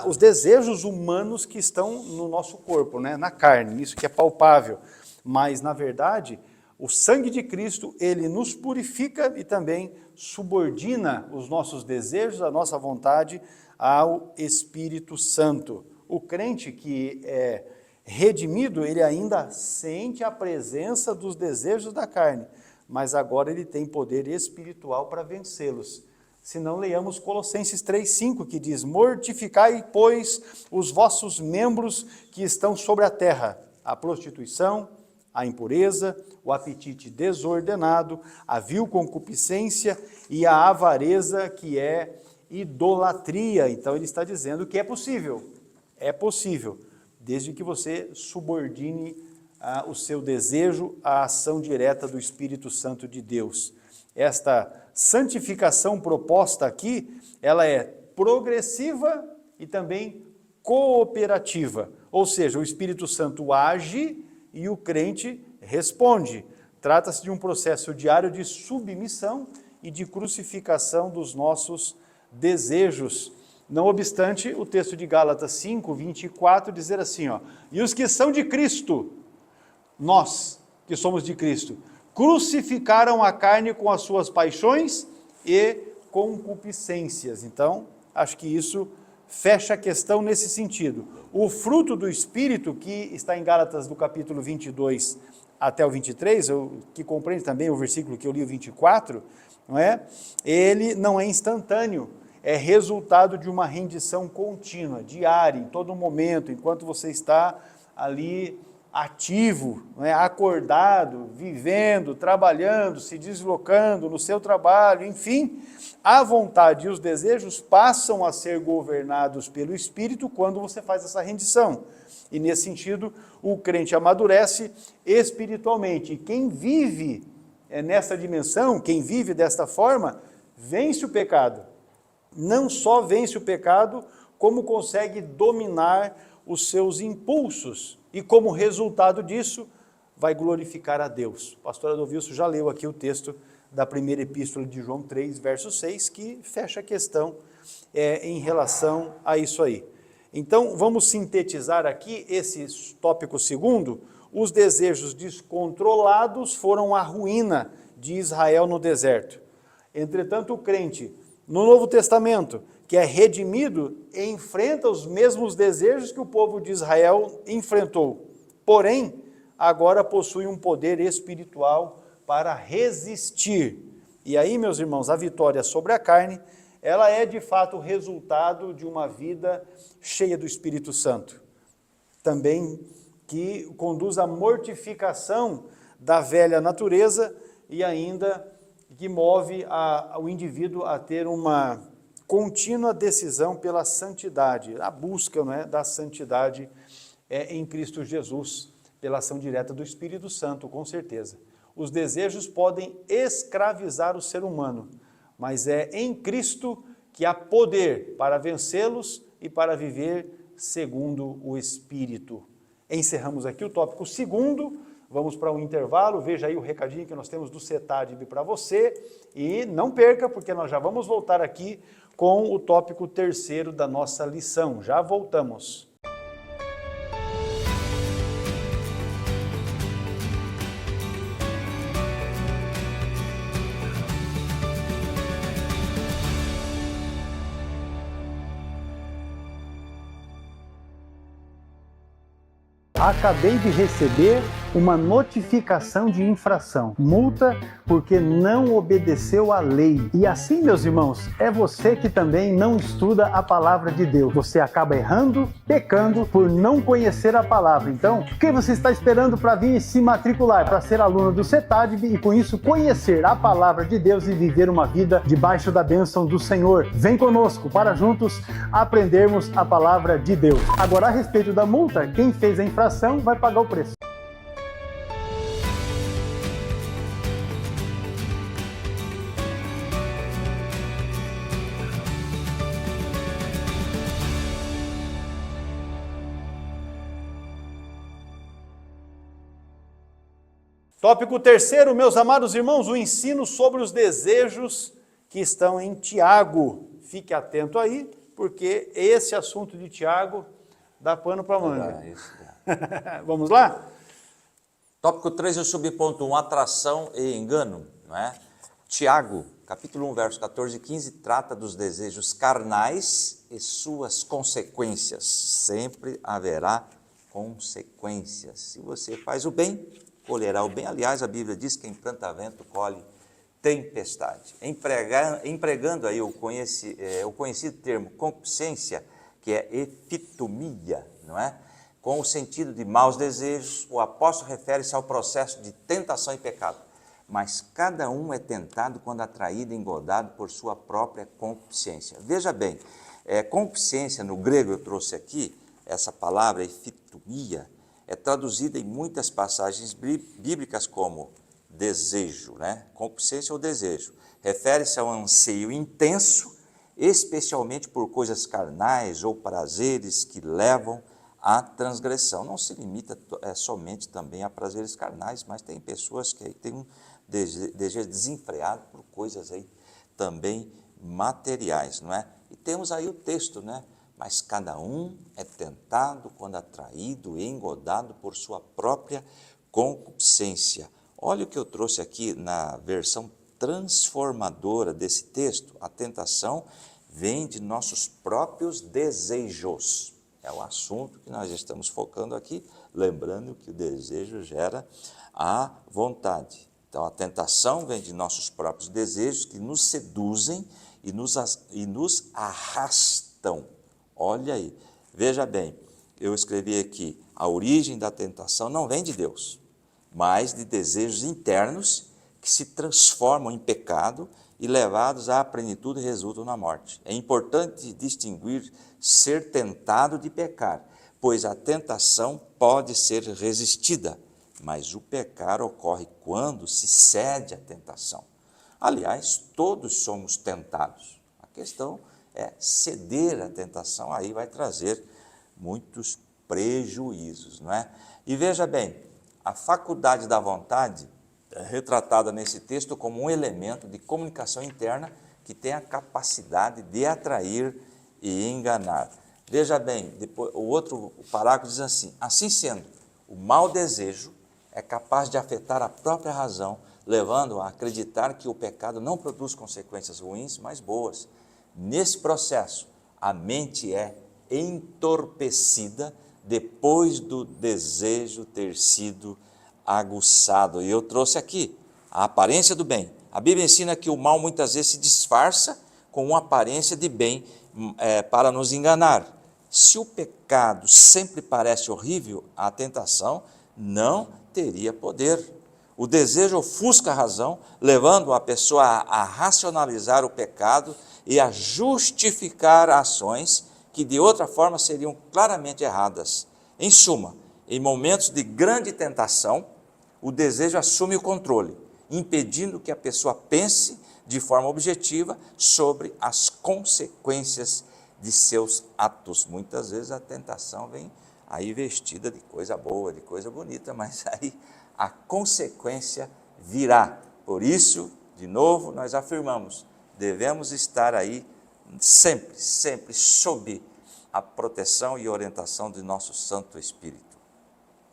os desejos humanos que estão no nosso corpo, né? Na carne, isso que é palpável. Mas, na verdade, o sangue de Cristo, ele nos purifica e também subordina os nossos desejos, a nossa vontade ao Espírito Santo. O crente que é redimido, ele ainda sente a presença dos desejos da carne, mas agora ele tem poder espiritual para vencê-los. Se não, leiamos Colossenses 3,5, que diz: mortificai, pois, os vossos membros que estão sobre a terra, a prostituição, a impureza, o apetite desordenado, a vil concupiscência e a avareza, que é idolatria. Então ele está dizendo que é possível, desde que você subordine o seu desejo à ação direta do Espírito Santo de Deus. Esta santificação proposta aqui, ela é progressiva e também cooperativa, ou seja, o Espírito Santo age e o crente responde. Trata-se de um processo diário de submissão e de crucificação dos nossos desejos. Não obstante, o texto de Gálatas 5, 24, dizer assim, e os que são de Cristo, nós que somos de Cristo, crucificaram a carne com as suas paixões e concupiscências. Então, acho que isso fecha a questão nesse sentido. O fruto do Espírito, que está em Gálatas do capítulo 22 até o 23, que compreende também o versículo que eu li, o 24, não é? Ele não é instantâneo, é resultado de uma rendição contínua, diária, em todo momento, enquanto você está ali ativo, não é? Acordado, vivendo, trabalhando, se deslocando no seu trabalho, enfim, a vontade e os desejos passam a ser governados pelo Espírito quando você faz essa rendição. E nesse sentido, o crente amadurece espiritualmente. E quem vive nessa dimensão, quem vive desta forma, vence o pecado. Não só vence o pecado, como consegue dominar os seus impulsos. E como resultado disso, vai glorificar a Deus. O pastor Adolvilson já leu aqui o texto da primeira epístola de João 3, verso 6, que fecha a questão em relação a isso aí. Então, vamos sintetizar aqui esse tópico segundo. Os desejos descontrolados foram a ruína de Israel no deserto. Entretanto, o crente, no Novo Testamento, que é redimido, enfrenta os mesmos desejos que o povo de Israel enfrentou. Porém, agora possui um poder espiritual para resistir. E aí, meus irmãos, a vitória sobre a carne, ela é de fato o resultado de uma vida cheia do Espírito Santo. Também que conduz à mortificação da velha natureza e ainda que move o indivíduo a ter uma contínua decisão pela santidade, a busca, não é, da santidade em Cristo Jesus, pela ação direta do Espírito Santo, com certeza. Os desejos podem escravizar o ser humano, mas é em Cristo que há poder para vencê-los e para viver segundo o Espírito. Encerramos aqui o tópico segundo, vamos para um intervalo, veja aí o recadinho que nós temos do CETADB para você e não perca, porque nós já vamos voltar aqui com o tópico terceiro da nossa lição. Já voltamos. Acabei de receber uma notificação de infração, multa porque não obedeceu à lei. E assim, meus irmãos, é você que também não estuda a palavra de Deus. Você acaba errando, pecando por não conhecer a palavra. Então, o que você está esperando para vir se matricular, para ser aluno do CETADB e com isso conhecer a palavra de Deus e viver uma vida debaixo da bênção do Senhor? Vem conosco para juntos aprendermos a palavra de Deus. Agora, a respeito da multa, quem fez a infração vai pagar o preço. Tópico terceiro, meus amados irmãos, o ensino sobre os desejos que estão em Tiago. Fique atento aí, porque esse assunto de Tiago dá pano para manga. Vamos lá? Tópico 3, o subponto 1, atração e engano, não é? Tiago, capítulo 1, verso 14 e 15, trata dos desejos carnais e suas consequências. Sempre haverá consequências. Se você faz o bem, colherá o bem. Aliás, a Bíblia diz que quem planta vento, colhe tempestade. Empregando aí o conhecido termo concupiscência, que é epitomia, não é? Com o sentido de maus desejos, o apóstolo refere-se ao processo de tentação e pecado. Mas cada um é tentado quando atraído e engodado por sua própria concupiscência. Veja bem, concupiscência no grego eu trouxe aqui, essa palavra epitomia, é traduzida em muitas passagens bíblicas como desejo, né? Concupiscência ou desejo. Refere-se a um anseio intenso, especialmente por coisas carnais ou prazeres que levam à transgressão. Não se limita somente também a prazeres carnais, mas tem pessoas que aí têm um desejo desenfreado por coisas aí também materiais, não é? E temos aí o texto, né? Mas cada um é tentado quando atraído e engodado por sua própria concupiscência. Olha o que eu trouxe aqui na versão transformadora desse texto. A tentação vem de nossos próprios desejos. É o assunto que nós estamos focando aqui, lembrando que o desejo gera a vontade. Então, a tentação vem de nossos próprios desejos que nos seduzem e nos arrastam. Olha aí, veja bem, eu escrevi aqui, a origem da tentação não vem de Deus, mas de desejos internos que se transformam em pecado e levados à plenitude resultam na morte. É importante distinguir ser tentado de pecar, pois a tentação pode ser resistida, mas o pecar ocorre quando se cede à tentação. Aliás, todos somos tentados. A questão é ceder à tentação, aí vai trazer muitos prejuízos, não é? E veja bem, a faculdade da vontade é retratada nesse texto como um elemento de comunicação interna que tem a capacidade de atrair e enganar. Veja bem, depois, o parágrafo diz assim: assim sendo, o mau desejo é capaz de afetar a própria razão, levando a acreditar que o pecado não produz consequências ruins, mas boas. Nesse processo, a mente é entorpecida depois do desejo ter sido aguçado. E eu trouxe aqui a aparência do bem. A Bíblia ensina que o mal muitas vezes se disfarça com uma aparência de bem para nos enganar. Se o pecado sempre parece horrível, a tentação não teria poder. O desejo ofusca a razão, levando a pessoa a racionalizar o pecado e a justificar ações que de outra forma seriam claramente erradas. Em suma, em momentos de grande tentação, o desejo assume o controle, impedindo que a pessoa pense de forma objetiva sobre as consequências de seus atos. Muitas vezes a tentação vem aí vestida de coisa boa, de coisa bonita, mas aí a consequência virá. Por isso, de novo, nós afirmamos, devemos estar aí sempre sob a proteção e orientação de nosso Santo Espírito.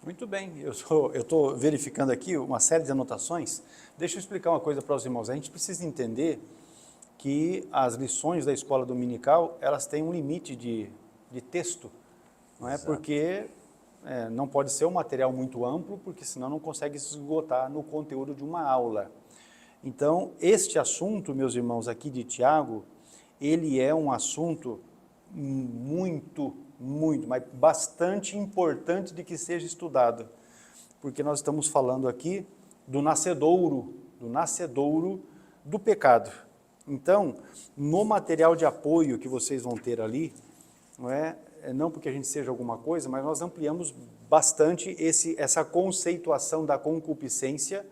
Muito bem, eu estou verificando aqui uma série de anotações. Deixa eu explicar uma coisa para os irmãos. A gente precisa entender que as lições da escola dominical, elas têm um limite de texto, não é? Porque não pode ser um material muito amplo, porque senão não consegue se esgotar no conteúdo de uma aula. Então, este assunto, meus irmãos, aqui de Tiago, ele é um assunto mas bastante importante de que seja estudado, porque nós estamos falando aqui do nascedouro do pecado. Então, no material de apoio que vocês vão ter ali, não porque a gente seja alguma coisa, mas nós ampliamos bastante essa conceituação da concupiscência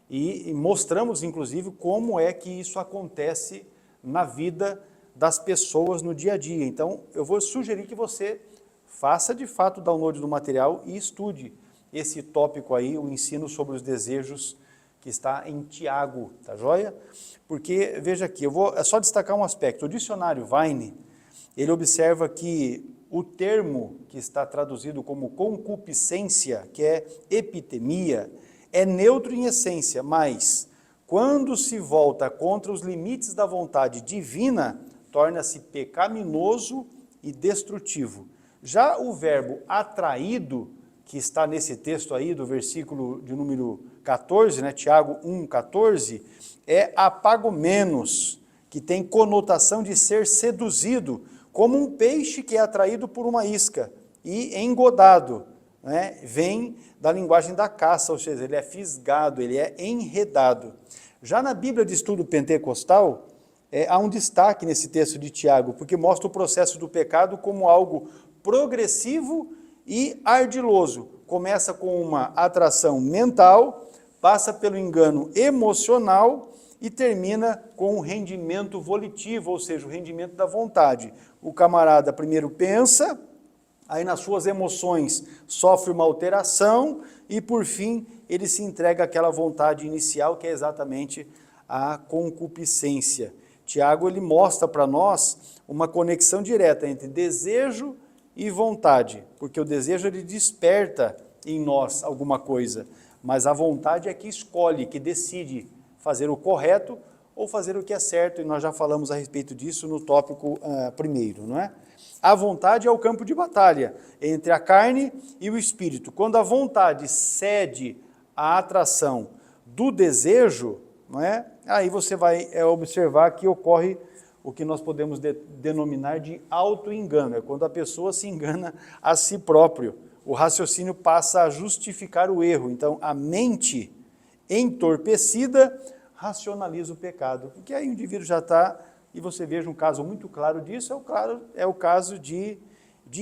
e mostramos, inclusive, como é que isso acontece na vida das pessoas no dia a dia. Então, eu vou sugerir que você faça de fato o download do material e estude esse tópico aí, o ensino sobre os desejos, que está em Tiago, tá joia? Porque, veja aqui, eu vou só destacar um aspecto. O dicionário Vine, ele observa que o termo que está traduzido como concupiscência, que é epitemia, é neutro em essência, mas quando se volta contra os limites da vontade divina, torna-se pecaminoso e destrutivo. Já o verbo atraído, que está nesse texto aí, do versículo de número 14, né, Tiago 1,14, é apagomenos, que tem conotação de ser seduzido, como um peixe que é atraído por uma isca e engodado, né, vem da linguagem da caça, ou seja, ele é fisgado, ele é enredado. Já na Bíblia de Estudo Pentecostal, há um destaque nesse texto de Tiago, porque mostra o processo do pecado como algo progressivo e ardiloso. Começa com uma atração mental, passa pelo engano emocional e termina com o rendimento volitivo, ou seja, o rendimento da vontade. O camarada primeiro pensa, aí nas suas emoções sofre uma alteração e, por fim, ele se entrega àquela vontade inicial, que é exatamente a concupiscência. Tiago, ele mostra para nós uma conexão direta entre desejo e vontade, porque o desejo ele desperta em nós alguma coisa, mas a vontade é que escolhe, que decide fazer o correto ou fazer o que é certo, e nós já falamos a respeito disso no tópico primeiro, não é? A vontade é o campo de batalha entre a carne e o espírito. Quando a vontade cede à atração do desejo, não é? Aí você vai observar que ocorre o que nós podemos denominar de auto-engano, é quando a pessoa se engana a si próprio. O raciocínio passa a justificar o erro. Então, a mente entorpecida racionaliza o pecado. Porque aí o indivíduo já está, e você veja um caso muito claro disso, é o caso de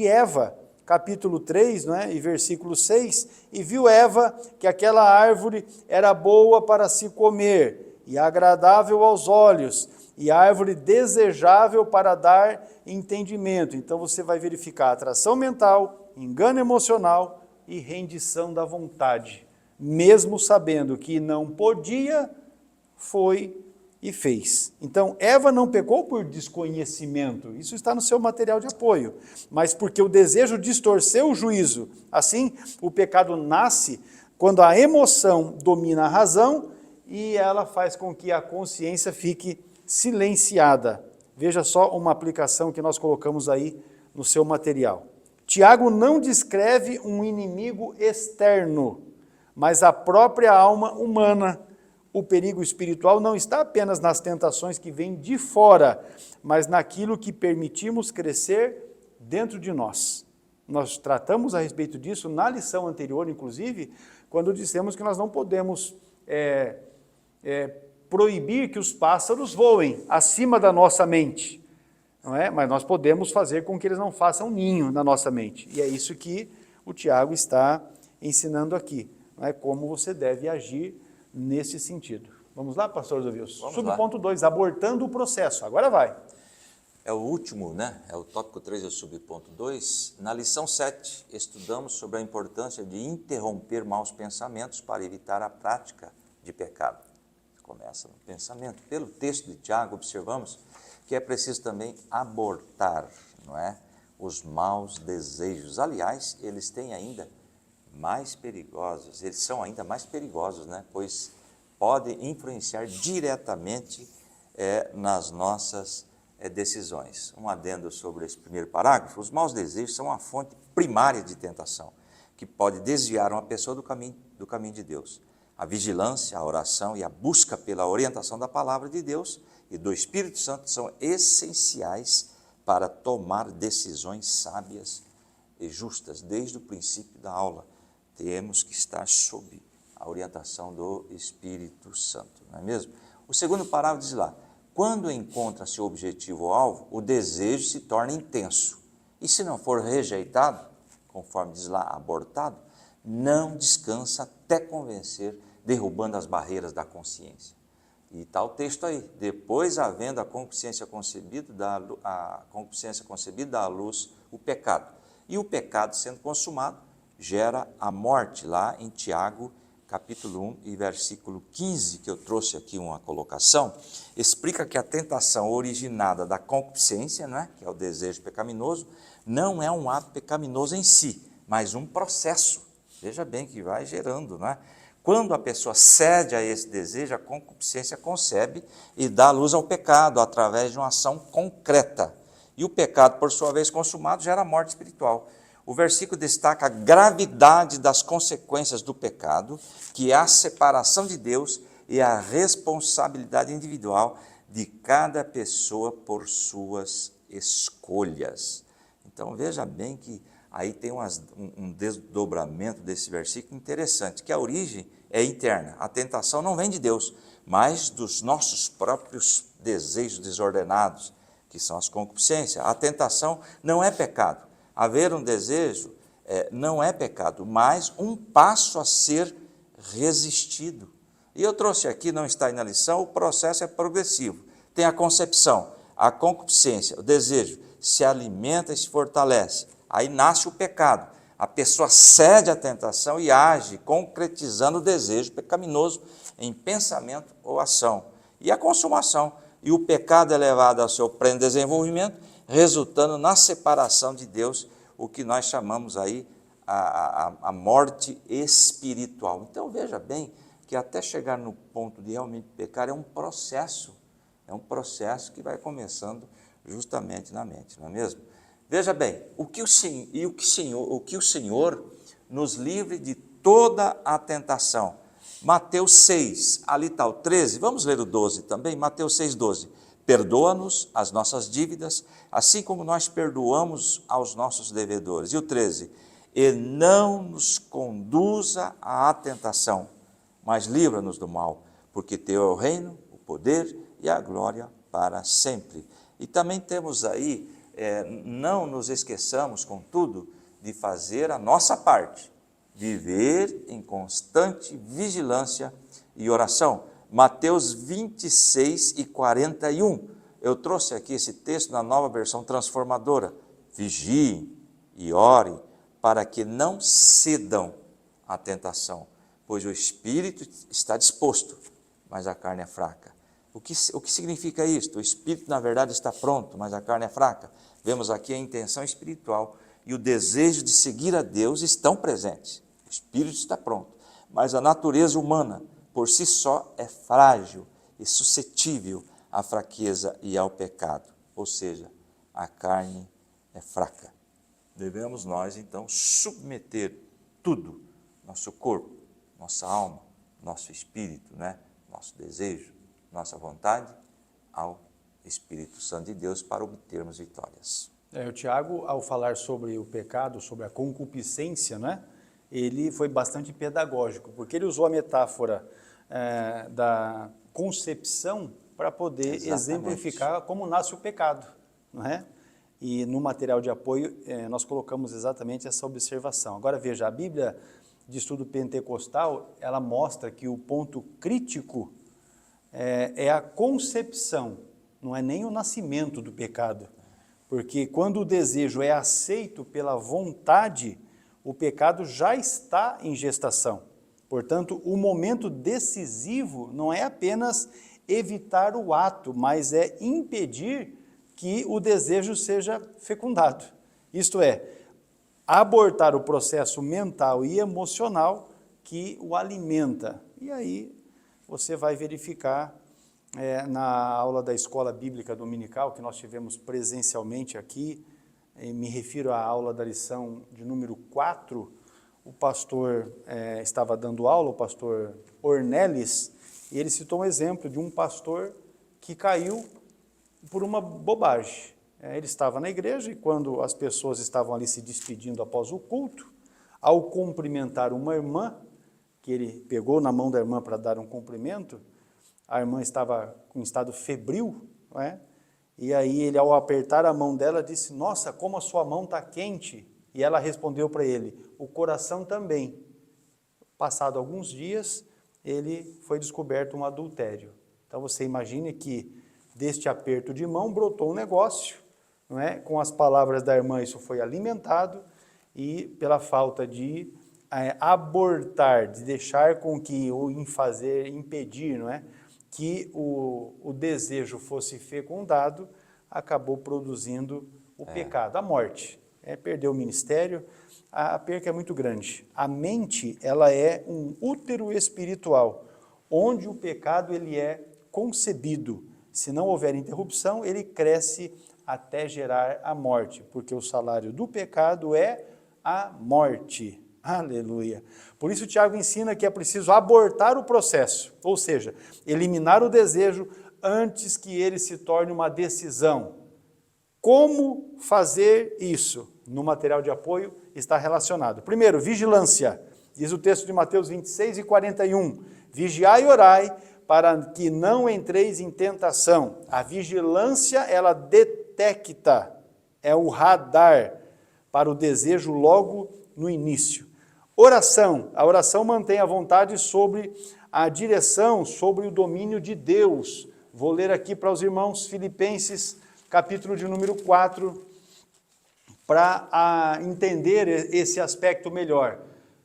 Eva, capítulo 3, né, e versículo 6, e viu Eva que aquela árvore era boa para se comer, e agradável aos olhos, e árvore desejável para dar entendimento. Então você vai verificar atração mental, engano emocional e rendição da vontade. Mesmo sabendo que não podia, foi e fez. Então Eva não pecou por desconhecimento, isso está no seu material de apoio, mas porque o desejo distorceu o juízo. Assim, o pecado nasce quando a emoção domina a razão e ela faz com que a consciência fique silenciada. Veja só uma aplicação que nós colocamos aí no seu material. Tiago não descreve um inimigo externo, mas a própria alma humana. O perigo espiritual não está apenas nas tentações que vêm de fora, mas naquilo que permitimos crescer dentro de nós. Nós tratamos a respeito disso na lição anterior, inclusive, quando dissemos que nós não podemos proibir que os pássaros voem acima da nossa mente, não é? Mas nós podemos fazer com que eles não façam ninho na nossa mente. E é isso que o Tiago está ensinando aqui, não é? Como você deve agir nesse sentido. Vamos lá, pastor Wilson? Subponto 2, abortando o processo. Agora vai. É o último, né? É o tópico 3, é o subponto 2. Na lição 7, estudamos sobre a importância de interromper maus pensamentos para evitar a prática de pecado. Começa no pensamento. Pelo texto de Tiago, observamos que é preciso também abortar, não é? Os maus desejos. Aliás, eles têm ainda mais perigosos, eles são ainda mais perigosos, né? Pois podem influenciar diretamente nas nossas decisões. Um adendo sobre esse primeiro parágrafo: os maus desejos são a fonte primária de tentação, que pode desviar uma pessoa do caminho de Deus. A vigilância, a oração e a busca pela orientação da palavra de Deus e do Espírito Santo são essenciais para tomar decisões sábias e justas. Desde o princípio da aula, temos que estar sob a orientação do Espírito Santo, não é mesmo? O segundo parágrafo diz lá: quando encontra-se o objetivo ou alvo, o desejo se torna intenso. E se não for rejeitado, conforme diz lá, abortado, não descansa até convencer, derrubando as barreiras da consciência. E está o texto aí: depois, havendo a concupiscência concebida, dá à luz o pecado. E o pecado, sendo consumado, gera a morte, lá em Tiago, capítulo 1 e versículo 15, que eu trouxe aqui uma colocação, explica que a tentação originada da concupiscência, não é? Que é o desejo pecaminoso, não é um ato pecaminoso em si, mas um processo. Veja bem que vai gerando, não é? Quando a pessoa cede a esse desejo, a concupiscência concebe e dá luz ao pecado através de uma ação concreta. E o pecado, por sua vez consumado, gera morte espiritual. O versículo destaca a gravidade das consequências do pecado, que é a separação de Deus e a responsabilidade individual de cada pessoa por suas escolhas. Então veja bem que aí tem um desdobramento desse versículo interessante, que a origem é interna. A tentação não vem de Deus, mas dos nossos próprios desejos desordenados, que são as concupiscências. A tentação não é pecado. Haver um desejo não é pecado, mas um passo a ser resistido. E eu trouxe aqui, não está aí na lição, o processo é progressivo. Tem a concepção, a concupiscência, o desejo, se alimenta e se fortalece. Aí nasce o pecado. A pessoa cede à tentação e age, concretizando o desejo pecaminoso em pensamento ou ação. E a consumação. E o pecado é levado ao seu pleno desenvolvimento, resultando na separação de Deus, o que nós chamamos aí a morte espiritual. Então veja bem que até chegar no ponto de realmente pecar é um processo que vai começando justamente na mente, não é mesmo? Veja bem, o que o Senhor nos livre de toda a tentação. Mateus 6, ali está o 13, vamos ler o 12 também, Mateus 6, 12. Perdoa-nos as nossas dívidas, assim como nós perdoamos aos nossos devedores. E o 13, e não nos conduza à tentação, mas livra-nos do mal, porque teu é o reino, o poder e a glória para sempre. E também temos aí, não nos esqueçamos, contudo, de fazer a nossa parte, viver em constante vigilância e oração. Mateus 26 e 41. Eu trouxe aqui esse texto na Nova Versão Transformadora. Vigiem e orem para que não cedam à tentação, pois o espírito está disposto, mas a carne é fraca. O que significa isto? O espírito, na verdade, está pronto, mas a carne é fraca. Vemos aqui a intenção espiritual e o desejo de seguir a Deus estão presentes. O espírito está pronto, mas a natureza humana, por si só, é frágil e suscetível à fraqueza e ao pecado. Ou seja, a carne é fraca. Devemos nós, então, submeter tudo, nosso corpo, nossa alma, nosso espírito, nosso desejo, nossa vontade, ao Espírito Santo de Deus para obtermos vitórias. O Tiago, ao falar sobre o pecado, sobre a concupiscência, ele foi bastante pedagógico, porque ele usou a metáfora da concepção para poder exemplificar como nasce o pecado, E no material de apoio nós colocamos exatamente essa observação. Agora veja, a Bíblia de Estudo Pentecostal, ela mostra que o ponto crítico é a concepção, não é nem o nascimento do pecado, porque quando o desejo é aceito pela vontade, o pecado já está em gestação. Portanto, o momento decisivo não é apenas evitar o ato, mas é impedir que o desejo seja fecundado. Isto é, abortar o processo mental e emocional que o alimenta. E aí você vai verificar na aula da Escola Bíblica Dominical, que nós tivemos presencialmente aqui, me refiro à aula da lição de número 4, o pastor estava dando aula, o pastor Ornelis, e ele citou um exemplo de um pastor que caiu por uma bobagem. Ele estava na igreja e quando as pessoas estavam ali se despedindo após o culto, ao cumprimentar uma irmã, que ele pegou na mão da irmã para dar um cumprimento, a irmã estava com estado febril, e aí ele, ao apertar a mão dela, disse, nossa, como a sua mão está quente. E ela respondeu para ele, o coração também. Passado alguns dias, ele foi descoberto um adultério. Então você imagine que deste aperto de mão brotou um negócio, com as palavras da irmã isso foi alimentado, e pela falta de abortar, de deixar com que o impedir, que o desejo fosse fecundado, acabou produzindo o pecado, a morte. Perdeu o ministério, a perca é muito grande. A mente, ela é um útero espiritual, onde o pecado ele é concebido. Se não houver interrupção, ele cresce até gerar a morte, porque o salário do pecado é a morte. Aleluia. Por isso Tiago ensina que é preciso abortar o processo, ou seja, eliminar o desejo antes que ele se torne uma decisão. Como fazer isso? No material de apoio está relacionado. Primeiro, vigilância. Diz o texto de Mateus 26 e 41. Vigiai e orai para que não entreis em tentação. A vigilância, ela detecta, é o radar para o desejo logo no início. Oração. A oração mantém a vontade sobre a direção, sobre o domínio de Deus. Vou ler aqui para os irmãos Filipenses, capítulo de número 4, para entender esse aspecto melhor.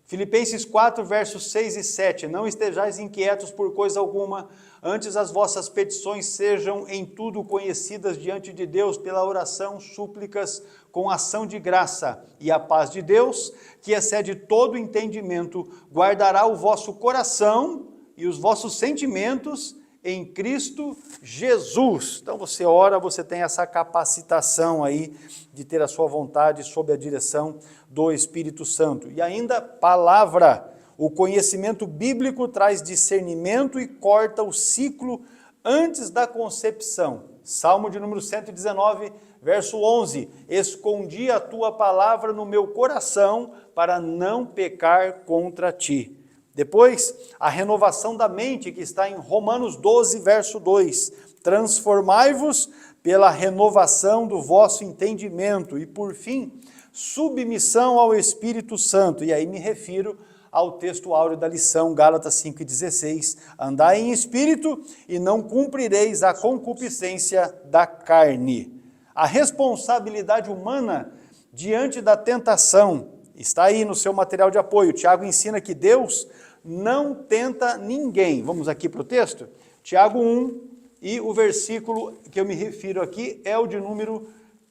Filipenses 4, versos 6 e 7. Não estejais inquietos por coisa alguma, antes as vossas petições sejam em tudo conhecidas diante de Deus pela oração, súplicas, com ação de graça. E a paz de Deus, que excede todo entendimento, guardará o vosso coração e os vossos sentimentos em Cristo Jesus. Então você ora, você tem essa capacitação aí de ter a sua vontade sob a direção do Espírito Santo. E ainda palavra. O conhecimento bíblico traz discernimento e corta o ciclo antes da concepção. Salmo de número 119, verso 11. Escondi a tua palavra no meu coração para não pecar contra ti. Depois, a renovação da mente, que está em Romanos 12, verso 2. Transformai-vos pela renovação do vosso entendimento. E, por fim, submissão ao Espírito Santo. E aí me refiro ao texto áureo da lição, Gálatas 5,16. Andai em espírito e não cumprireis a concupiscência da carne. A responsabilidade humana diante da tentação está aí no seu material de apoio. Tiago ensina que Deus não tenta ninguém. Vamos aqui para o texto? Tiago 1, e o versículo que eu me refiro aqui é o de número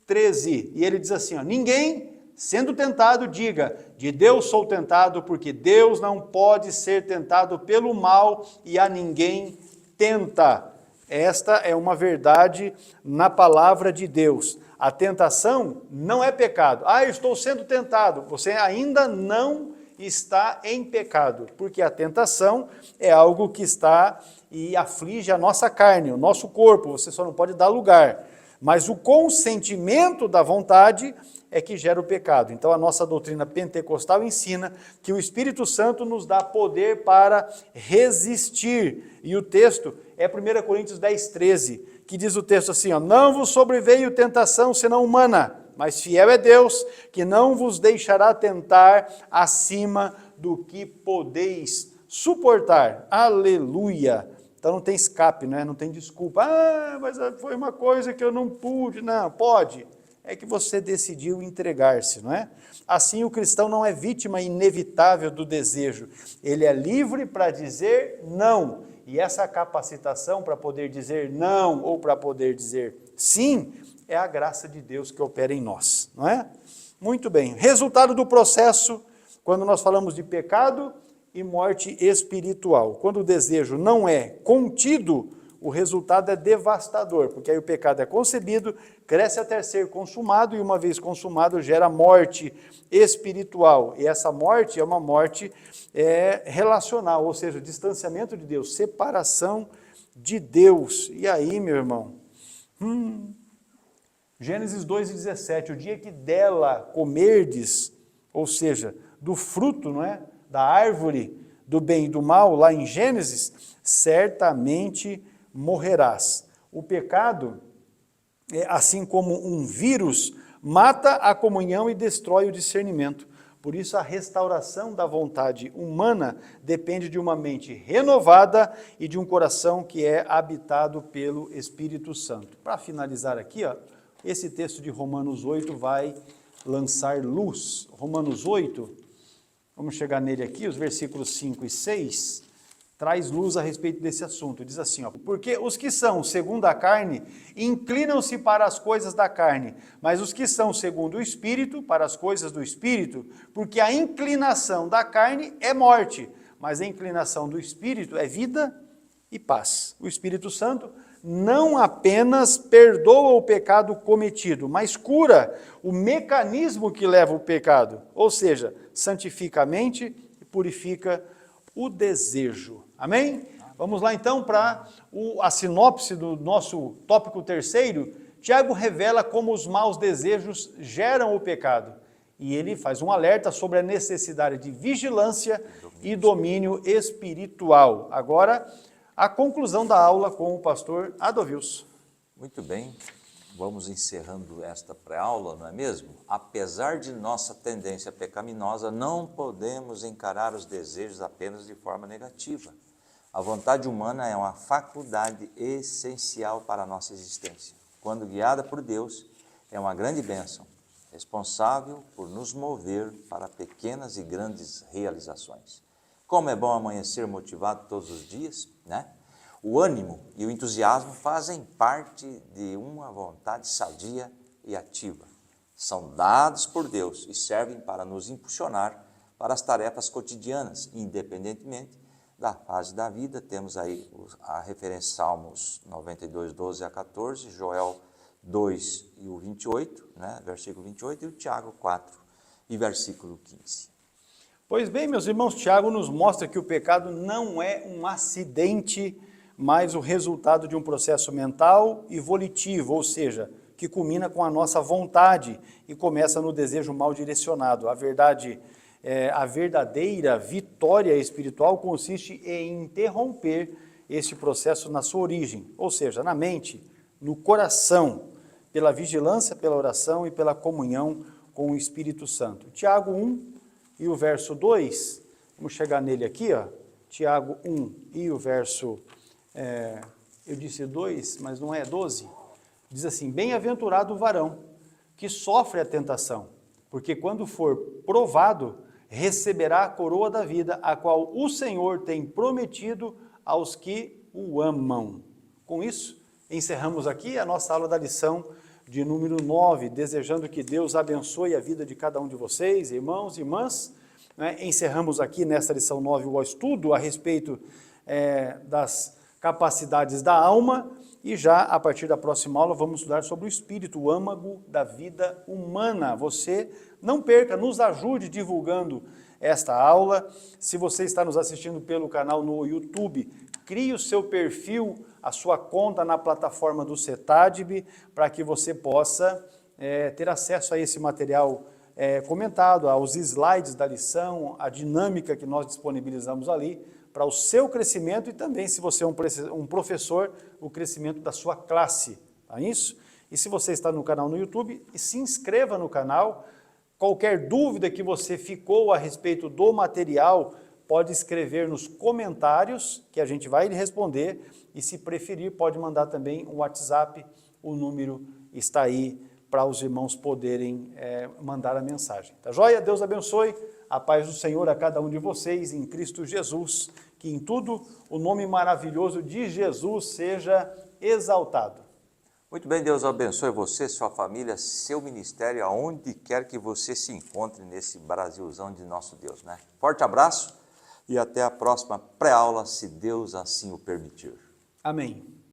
13. E ele diz assim, ó, ninguém, sendo tentado, diga, de Deus sou tentado, porque Deus não pode ser tentado pelo mal e a ninguém tenta. Esta é uma verdade na palavra de Deus. A tentação não é pecado. Ah, eu estou sendo tentado. Você ainda não está em pecado, porque a tentação é algo que está e aflige a nossa carne, o nosso corpo, você só não pode dar lugar. Mas o consentimento da vontade é que gera o pecado. Então a nossa doutrina pentecostal ensina que o Espírito Santo nos dá poder para resistir. E o texto é 1 Coríntios 10, 13, que diz o texto assim, ó, não vos sobreveio tentação senão humana, mas fiel é Deus, que não vos deixará tentar acima do que podeis suportar. Aleluia! Então não tem escape, né? Não tem desculpa. Ah, mas foi uma coisa que eu não pude. Não, pode. É que você decidiu entregar-se, não é? Assim o cristão não é vítima inevitável do desejo. Ele é livre para dizer não. E essa capacitação para poder dizer não ou para poder dizer sim, é a graça de Deus que opera em nós, não é? Muito bem. Resultado do processo, quando nós falamos de pecado e morte espiritual. Quando o desejo não é contido, o resultado é devastador, porque aí o pecado é concebido, cresce até ser consumado, e uma vez consumado gera morte espiritual. E essa morte é uma morte relacional, ou seja, distanciamento de Deus, separação de Deus. E aí, meu irmão, Gênesis 2,17, o dia que dela comerdes, ou seja, do fruto, não é? Da árvore do bem e do mal, lá em Gênesis, certamente morrerás. O pecado, assim como um vírus, mata a comunhão e destrói o discernimento. Por isso, a restauração da vontade humana depende de uma mente renovada e de um coração que é habitado pelo Espírito Santo. Para finalizar aqui, ó, esse texto de Romanos 8 vai lançar luz. Romanos 8, vamos chegar nele aqui, os versículos 5 e 6, traz luz a respeito desse assunto. Diz assim, ó, porque os que são segundo a carne, inclinam-se para as coisas da carne, mas os que são segundo o Espírito, para as coisas do Espírito, porque a inclinação da carne é morte, mas a inclinação do Espírito é vida e paz. O Espírito Santo não apenas perdoa o pecado cometido, mas cura o mecanismo que leva o pecado, ou seja, santifica a mente e purifica o desejo. Amém? Vamos lá então para a sinopse do nosso tópico terceiro. Tiago revela como os maus desejos geram o pecado. E ele faz um alerta sobre a necessidade de vigilância e domínio espiritual. Agora, a conclusão da aula com o pastor Adovils. Muito bem, vamos encerrando esta pré-aula, não é mesmo? Apesar de nossa tendência pecaminosa, não podemos encarar os desejos apenas de forma negativa. A vontade humana é uma faculdade essencial para a nossa existência. Quando guiada por Deus, é uma grande bênção, responsável por nos mover para pequenas e grandes realizações. Como é bom amanhecer motivado todos os dias, né? O ânimo e o entusiasmo fazem parte de uma vontade sadia e ativa. São dados por Deus e servem para nos impulsionar para as tarefas cotidianas, independentemente da fase da vida. Temos aí a referência Salmos 92, 12 a 14, Joel 2 e o 28, né, versículo 28, e o Tiago 4 e versículo 15. Pois bem, meus irmãos, Tiago nos mostra que o pecado não é um acidente, mas o resultado de um processo mental e volitivo, ou seja, que culmina com a nossa vontade e começa no desejo mal direcionado. A verdadeira vitória espiritual consiste em interromper este processo na sua origem, ou seja, na mente, no coração, pela vigilância, pela oração e pela comunhão com o Espírito Santo. Tiago 1 e o verso 2, vamos chegar nele aqui, ó. Tiago 1 e o verso, eu disse 2, mas não é 12, diz assim: bem-aventurado o varão que sofre a tentação, porque quando for provado, receberá a coroa da vida, a qual o Senhor tem prometido aos que o amam. Com isso, encerramos aqui a nossa aula da lição de número 9, desejando que Deus abençoe a vida de cada um de vocês, irmãos e irmãs. Encerramos aqui nesta lição 9 o estudo a respeito das capacidades da alma, e já a partir da próxima aula vamos estudar sobre o espírito, o âmago da vida humana. Você não perca, nos ajude divulgando esta aula. Se você está nos assistindo pelo canal no YouTube, crie o seu perfil, a sua conta na plataforma do CETADB, para que você possa ter acesso a esse material comentado, aos slides da lição, a dinâmica que nós disponibilizamos ali, para o seu crescimento e também, se você é um professor, o crescimento da sua classe, tá isso? E se você está no canal no YouTube, se inscreva no canal. Qualquer dúvida que você ficou a respeito do material, pode escrever nos comentários, que a gente vai lhe responder, e se preferir, pode mandar também um WhatsApp, o número está aí para os irmãos poderem mandar a mensagem. Tá joia? Deus abençoe, a paz do Senhor a cada um de vocês em Cristo Jesus, que em tudo o nome maravilhoso de Jesus seja exaltado. Muito bem, Deus abençoe você, sua família, seu ministério, aonde quer que você se encontre nesse Brasilzão de nosso Deus, né? Forte abraço e até a próxima pré-aula, se Deus assim o permitir. Amém.